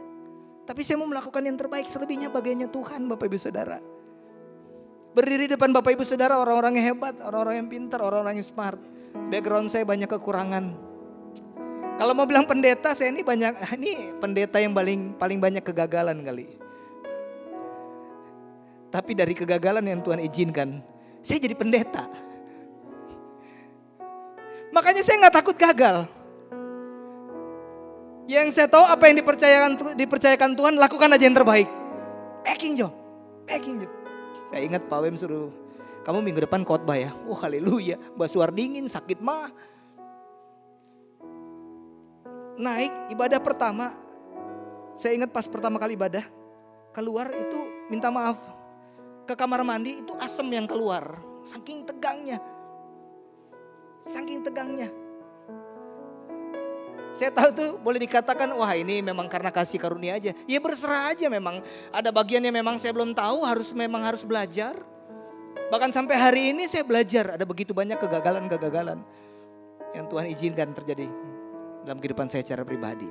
Tapi saya mau melakukan yang terbaik, selebihnya bagiannya Tuhan Bapak Ibu Saudara. Berdiri depan Bapak Ibu Saudara orang-orang yang hebat, orang-orang yang pintar, orang-orang yang smart. Background saya banyak kekurangan. Kalau mau bilang pendeta, saya ini pendeta yang paling banyak kegagalan kali. Tapi dari kegagalan yang Tuhan izinkan, saya jadi pendeta. Makanya saya nggak takut gagal. Yang saya tahu apa yang dipercayakan Tuhan, lakukan aja yang terbaik. Packing job. Saya ingat Pak Wem suruh, kamu minggu depan khotbah ya. Haleluya, basuar dingin, sakit mah. Naik ibadah pertama, saya ingat pas pertama kali ibadah, keluar itu minta maaf. Ke kamar mandi itu asam yang keluar, saking tegangnya. Saya tahu tuh boleh dikatakan wah ini memang karena kasih karunia aja. Ya berserah aja, memang ada bagiannya memang saya belum tahu, memang harus belajar. Bahkan sampai hari ini saya belajar, ada begitu banyak kegagalan yang Tuhan izinkan terjadi dalam kehidupan saya secara pribadi.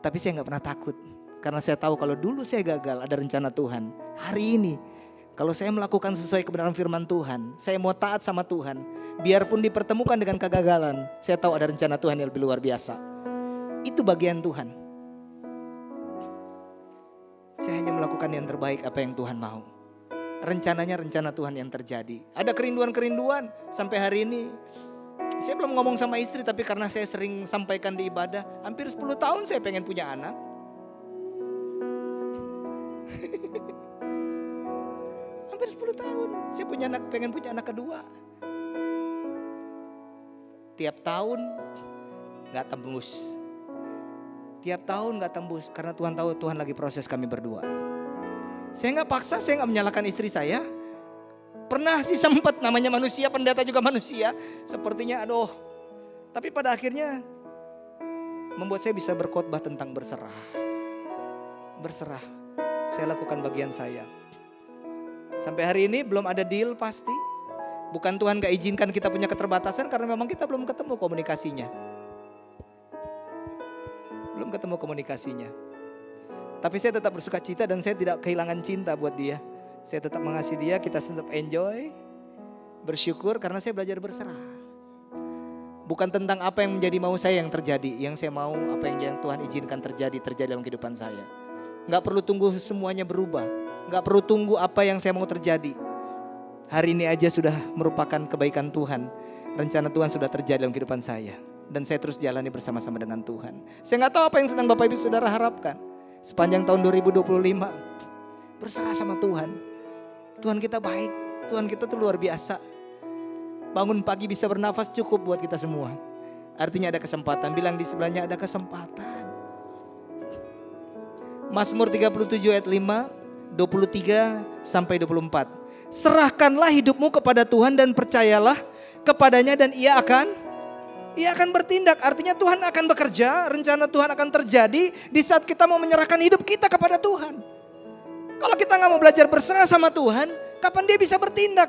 Tapi saya gak pernah takut, karena saya tahu kalau dulu saya gagal ada rencana Tuhan. Hari ini kalau saya melakukan sesuai kebenaran firman Tuhan, saya mau taat sama Tuhan. Biarpun dipertemukan dengan kegagalan, saya tahu ada rencana Tuhan yang lebih luar biasa. Itu bagian Tuhan. Saya hanya melakukan yang terbaik apa yang Tuhan mau. Rencananya rencana Tuhan yang terjadi. Ada kerinduan-kerinduan sampai hari ini. Saya belum ngomong sama istri, tapi karena saya sering sampaikan di ibadah, hampir 10 tahun saya pengen punya anak. Hampir 10 tahun saya pengen punya anak kedua. Tiap tahun gak tembus. Tiap tahun gak tembus karena Tuhan tahu Tuhan lagi proses kami berdua. Saya gak paksa, saya gak menyalahkan istri saya. Pernah sih sempat, namanya manusia, pendeta juga manusia. Sepertinya aduh. Tapi pada akhirnya membuat saya bisa berkhotbah tentang berserah. Berserah. Saya lakukan bagian saya. Sampai hari ini belum ada deal pasti. Bukan Tuhan gak izinkan kita punya keterbatasan karena memang kita belum ketemu komunikasinya. Tapi saya tetap bersuka cita dan saya tidak kehilangan cinta buat dia. Saya tetap mengasihi dia, kita tetap enjoy, bersyukur karena saya belajar berserah. Bukan tentang apa yang menjadi mau saya yang terjadi. Yang saya mau apa yang Tuhan izinkan terjadi dalam kehidupan saya. Gak perlu tunggu semuanya berubah. Gak perlu tunggu apa yang saya mau terjadi. Hari ini aja sudah merupakan kebaikan Tuhan. Rencana Tuhan sudah terjadi dalam kehidupan saya. Dan saya terus jalani bersama-sama dengan Tuhan. Saya gak tahu apa yang sedang Bapak Ibu Saudara harapkan. Sepanjang tahun 2025. Berserah sama Tuhan. Tuhan kita baik. Tuhan kita tuh luar biasa. Bangun pagi bisa bernafas cukup buat kita semua. Artinya ada kesempatan. Bilang di sebelahnya ada kesempatan. Mazmur 37 ayat 5, 23 sampai 24. Serahkanlah hidupmu kepada Tuhan dan percayalah kepadanya dan ia akan bertindak. Artinya Tuhan akan bekerja, rencana Tuhan akan terjadi di saat kita mau menyerahkan hidup kita kepada Tuhan. Kalau kita gak mau belajar berserah sama Tuhan, kapan dia bisa bertindak?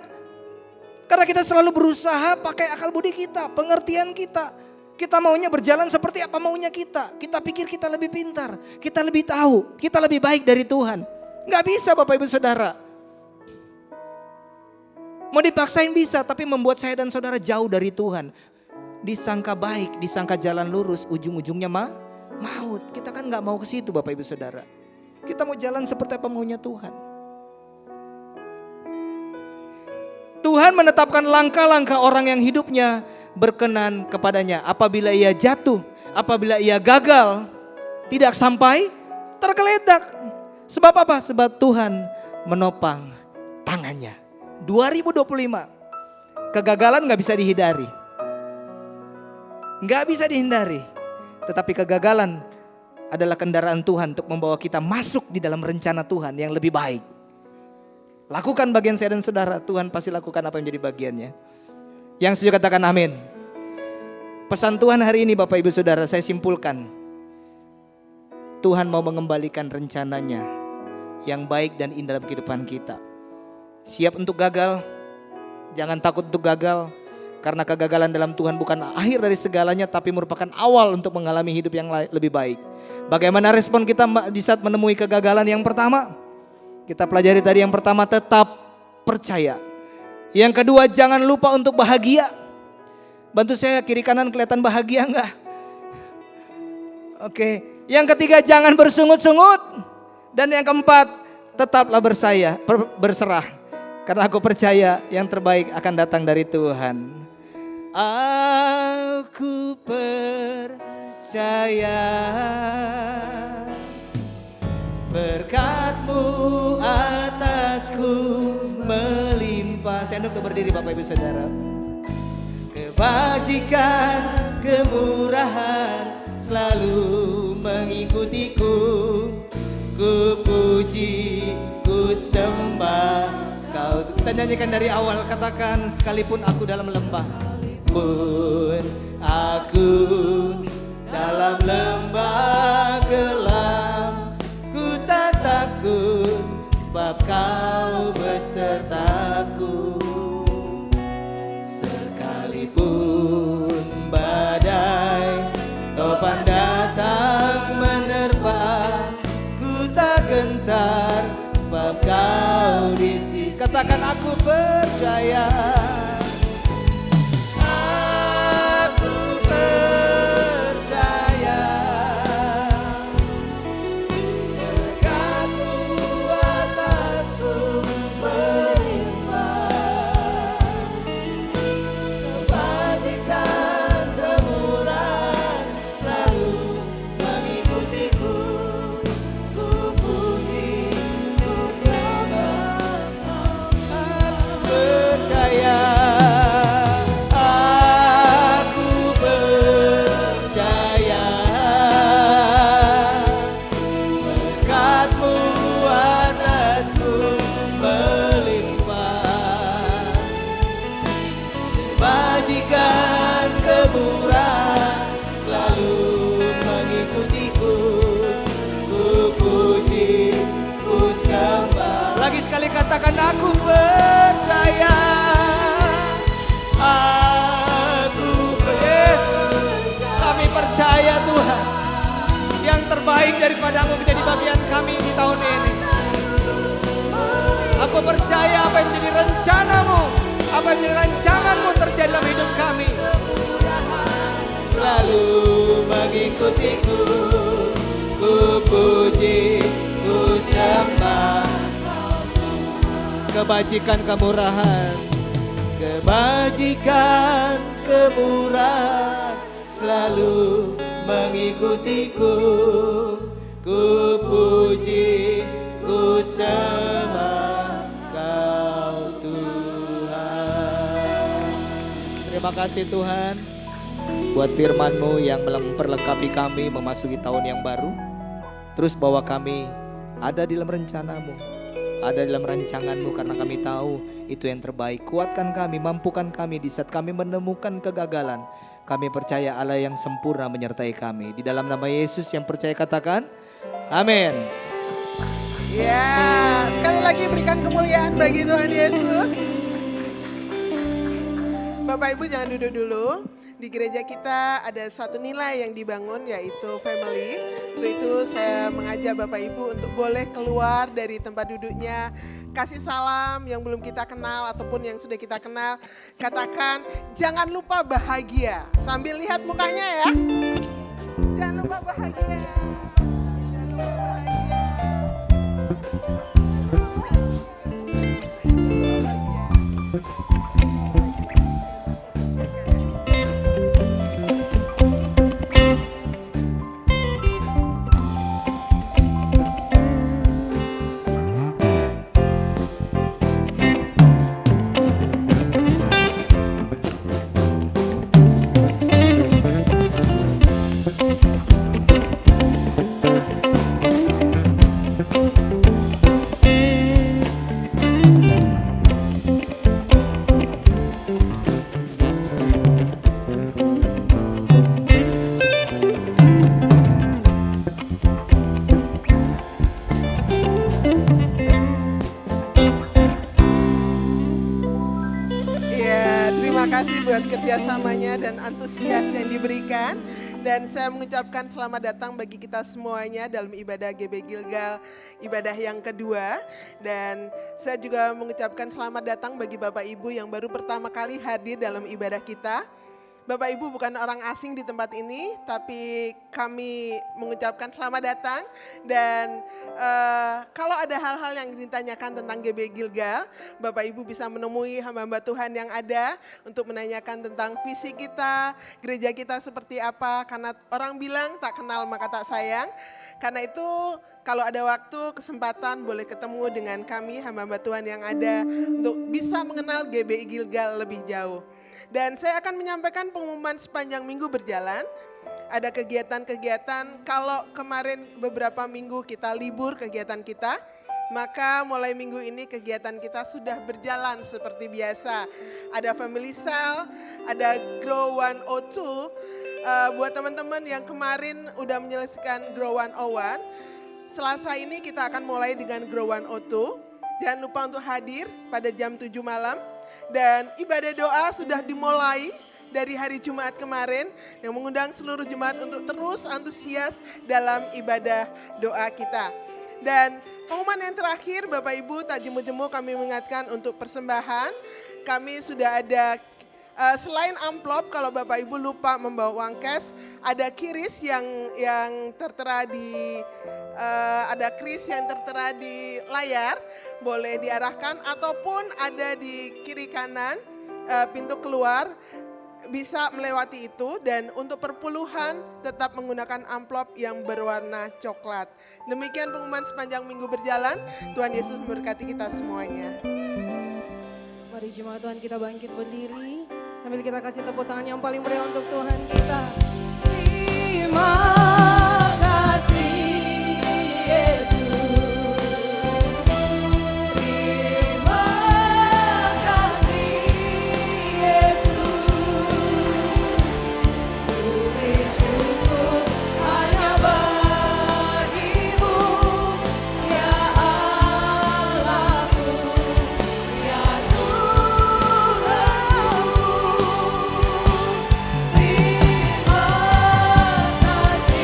Karena kita selalu berusaha pakai akal budi kita, pengertian kita. Kita maunya berjalan seperti apa maunya kita. Kita pikir kita lebih pintar, kita lebih tahu, kita lebih baik dari Tuhan. Gak bisa Bapak Ibu Saudara. Mau dipaksain bisa, tapi membuat saya dan saudara jauh dari Tuhan. Disangka baik, disangka jalan lurus, ujung-ujungnya maut. Kita kan gak mau ke situ Bapak Ibu Saudara. Kita mau jalan seperti apa maunya Tuhan. Tuhan menetapkan langkah-langkah orang yang hidupnya berkenan kepadanya. Apabila ia jatuh, apabila ia gagal, tidak sampai tergeletak. Sebab apa? Sebab Tuhan menopang tangannya. 2025, kegagalan gak bisa dihindari. Gak bisa dihindari. Tetapi kegagalan adalah kendaraan Tuhan untuk membawa kita masuk di dalam rencana Tuhan yang lebih baik. Lakukan bagian saya dan saudara, Tuhan pasti lakukan apa yang menjadi bagiannya. Yang setuju katakan amin. Pesan Tuhan hari ini Bapak Ibu Saudara, saya simpulkan. Tuhan mau mengembalikan rencananya yang baik dan indah dalam kehidupan kita. Siap untuk gagal, jangan takut untuk gagal. Karena kegagalan dalam Tuhan bukan akhir dari segalanya, tapi merupakan awal untuk mengalami hidup yang lebih baik. Bagaimana respon kita di saat menemui kegagalan? Yang pertama, kita pelajari tadi yang pertama, tetap percaya. Yang kedua, jangan lupa untuk bahagia. Bantu saya kiri kanan kelihatan bahagia enggak? Oke. Yang ketiga, jangan bersungut-sungut. Dan yang keempat, tetaplah berserah. Karena aku percaya yang terbaik akan datang dari Tuhan. Aku percaya berkat-Mu atasku melimpah. Saya untuk berdiri Bapak Ibu Saudara. Kebajikan, kemurahan selalu mengikutiku. Ku puji, ku sembah Kau. Kita nyanyikan dari awal, katakan sekalipun aku dalam lembah. Pun aku dalam lembah gelap, ku tak takut sebab Kau besertaku. Sekalipun badai topan datang menerpa, ku tak gentar sebab Kau di sisi. Katakan aku percaya. Katakan aku percaya. Yes, kami percaya Tuhan, yang terbaik daripada-Mu menjadi bagian kami di tahun ini. Aku percaya apa yang menjadi rencana-Mu, apa yang menjadi rancangan-Mu terjadi dalam hidup kami, selalu mengikutiku. Ku puji, ku kebajikan kemurahan, kebajikan kemurahan selalu mengikutiku. Ku puji, ku sembah Kau Tuhan. Terima kasih Tuhan buat firman-Mu yang memperlengkapi kami memasuki tahun yang baru. Terus bawa kami ada di dalam rencana-Mu, ada dalam rancangan-Mu, karena kami tahu itu yang terbaik. Kuatkan kami, mampukan kami di saat kami menemukan kegagalan. Kami percaya Allah yang sempurna menyertai kami. Di dalam nama Yesus yang percaya katakan amin. Ya, sekali lagi berikan kemuliaan bagi Tuhan Yesus. Bapak Ibu jangan duduk dulu. Di gereja kita ada satu nilai yang dibangun, yaitu family. Untuk itu saya mengajak Bapak Ibu untuk boleh keluar dari tempat duduknya, kasih salam yang belum kita kenal ataupun yang sudah kita kenal. Katakan jangan lupa bahagia, sambil lihat mukanya ya. Jangan lupa bahagia. Jangan lupa bahagia. Buat kerjasamanya dan antusias yang diberikan. Dan saya mengucapkan selamat datang bagi kita semuanya dalam ibadah GB Gilgal, ibadah yang kedua. Dan saya juga mengucapkan selamat datang bagi Bapak Ibu yang baru pertama kali hadir dalam ibadah kita. Bapak Ibu bukan orang asing di tempat ini, tapi kami mengucapkan selamat datang. Dan kalau ada hal-hal yang ditanyakan tentang GB Gilgal, Bapak Ibu bisa menemui hamba-hamba Tuhan yang ada untuk menanyakan tentang visi kita, gereja kita seperti apa. Karena orang bilang tak kenal maka tak sayang. Karena itu kalau ada waktu, kesempatan boleh ketemu dengan kami hamba-hamba Tuhan yang ada untuk bisa mengenal GB Gilgal lebih jauh. Dan saya akan menyampaikan pengumuman sepanjang minggu berjalan. Ada kegiatan-kegiatan, kalau kemarin beberapa minggu kita libur kegiatan kita, maka mulai minggu ini kegiatan kita sudah berjalan seperti biasa. Ada Family Cell, ada Grow 102. Buat teman-teman yang kemarin udah menyelesaikan Grow 101, Selasa ini kita akan mulai dengan Grow 102. Jangan lupa untuk hadir pada jam 7 malam. Dan ibadah doa sudah dimulai dari hari Jumat kemarin yang mengundang seluruh jemaat untuk terus antusias dalam ibadah doa kita. Dan pengumuman yang terakhir Bapak Ibu tak jemu-jemu kami mengingatkan untuk persembahan. Kami sudah ada selain amplop, kalau Bapak Ibu lupa membawa uang cash, ada kiris yang tertera di ada kris yang tertera di layar, boleh diarahkan ataupun ada di kiri kanan pintu keluar, bisa melewati itu. Dan untuk perpuluhan tetap menggunakan amplop yang berwarna coklat. Demikian pengumuman sepanjang minggu berjalan. Tuhan Yesus memberkati kita semuanya. Mari jemaat Tuhan kita bangkit berdiri sambil kita kasih tepuk tangan yang paling meriah untuk Tuhan kita. Terima kasih Yesus. Terima kasih Yesus. Ku bersyukur hanya bagimu, ya Allahku, ya Tuhanku. Terima kasih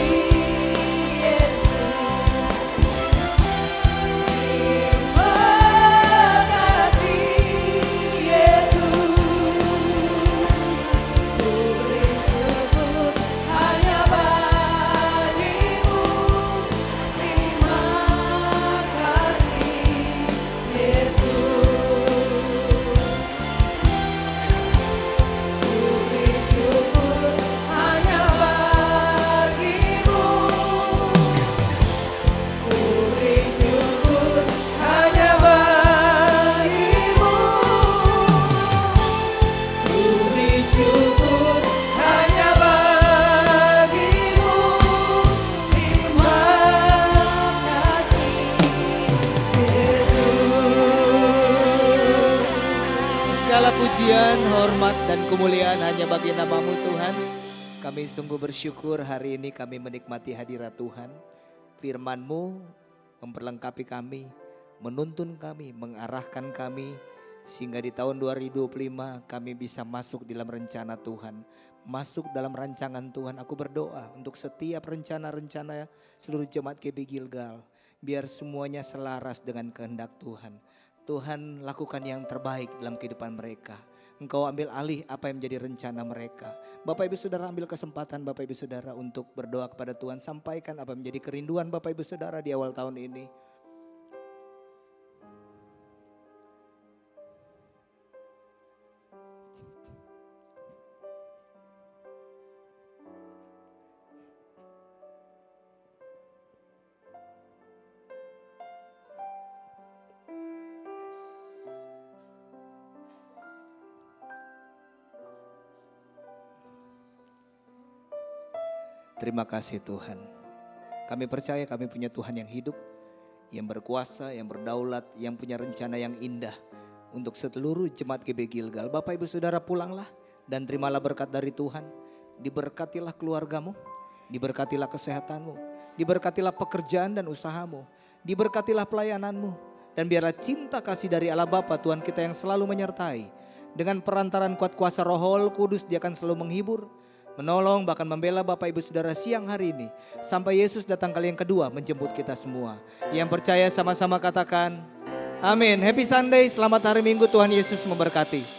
Segala pujian, hormat, dan kemuliaan hanya bagi nama-Mu Tuhan. Kami sungguh bersyukur hari ini kami menikmati hadirat Tuhan. Firman-Mu memperlengkapi kami, menuntun kami, mengarahkan kami. Sehingga di tahun 2025 kami bisa masuk dalam rencana Tuhan. Masuk dalam rancangan Tuhan. Aku berdoa untuk setiap rencana-rencana seluruh jemaat GB Gilgal. Biar semuanya selaras dengan kehendak Tuhan. Tuhan lakukan yang terbaik dalam kehidupan mereka. Engkau ambil alih apa yang menjadi rencana mereka. Bapak Ibu Saudara ambil kesempatan Bapak Ibu Saudara untuk berdoa kepada Tuhan. Sampaikan apa yang menjadi kerinduan Bapak Ibu Saudara di awal tahun ini. Terima kasih Tuhan. Kami percaya kami punya Tuhan yang hidup, yang berkuasa, yang berdaulat, yang punya rencana yang indah untuk seluruh jemaat GB Gilgal. Bapak Ibu Saudara pulanglah dan terimalah berkat dari Tuhan. Diberkatilah keluargamu, diberkatilah kesehatanmu, diberkatilah pekerjaan dan usahamu, diberkatilah pelayananmu. Dan biarlah cinta kasih dari Allah Bapa Tuhan kita yang selalu menyertai. Dengan perantaran kuat kuasa Roh Kudus dia akan selalu menghibur, menolong, bahkan membela Bapak Ibu Saudara siang hari ini. Sampai Yesus datang kali yang kedua menjemput kita semua. Yang percaya sama-sama katakan amin. Happy Sunday, selamat hari Minggu, Tuhan Yesus memberkati.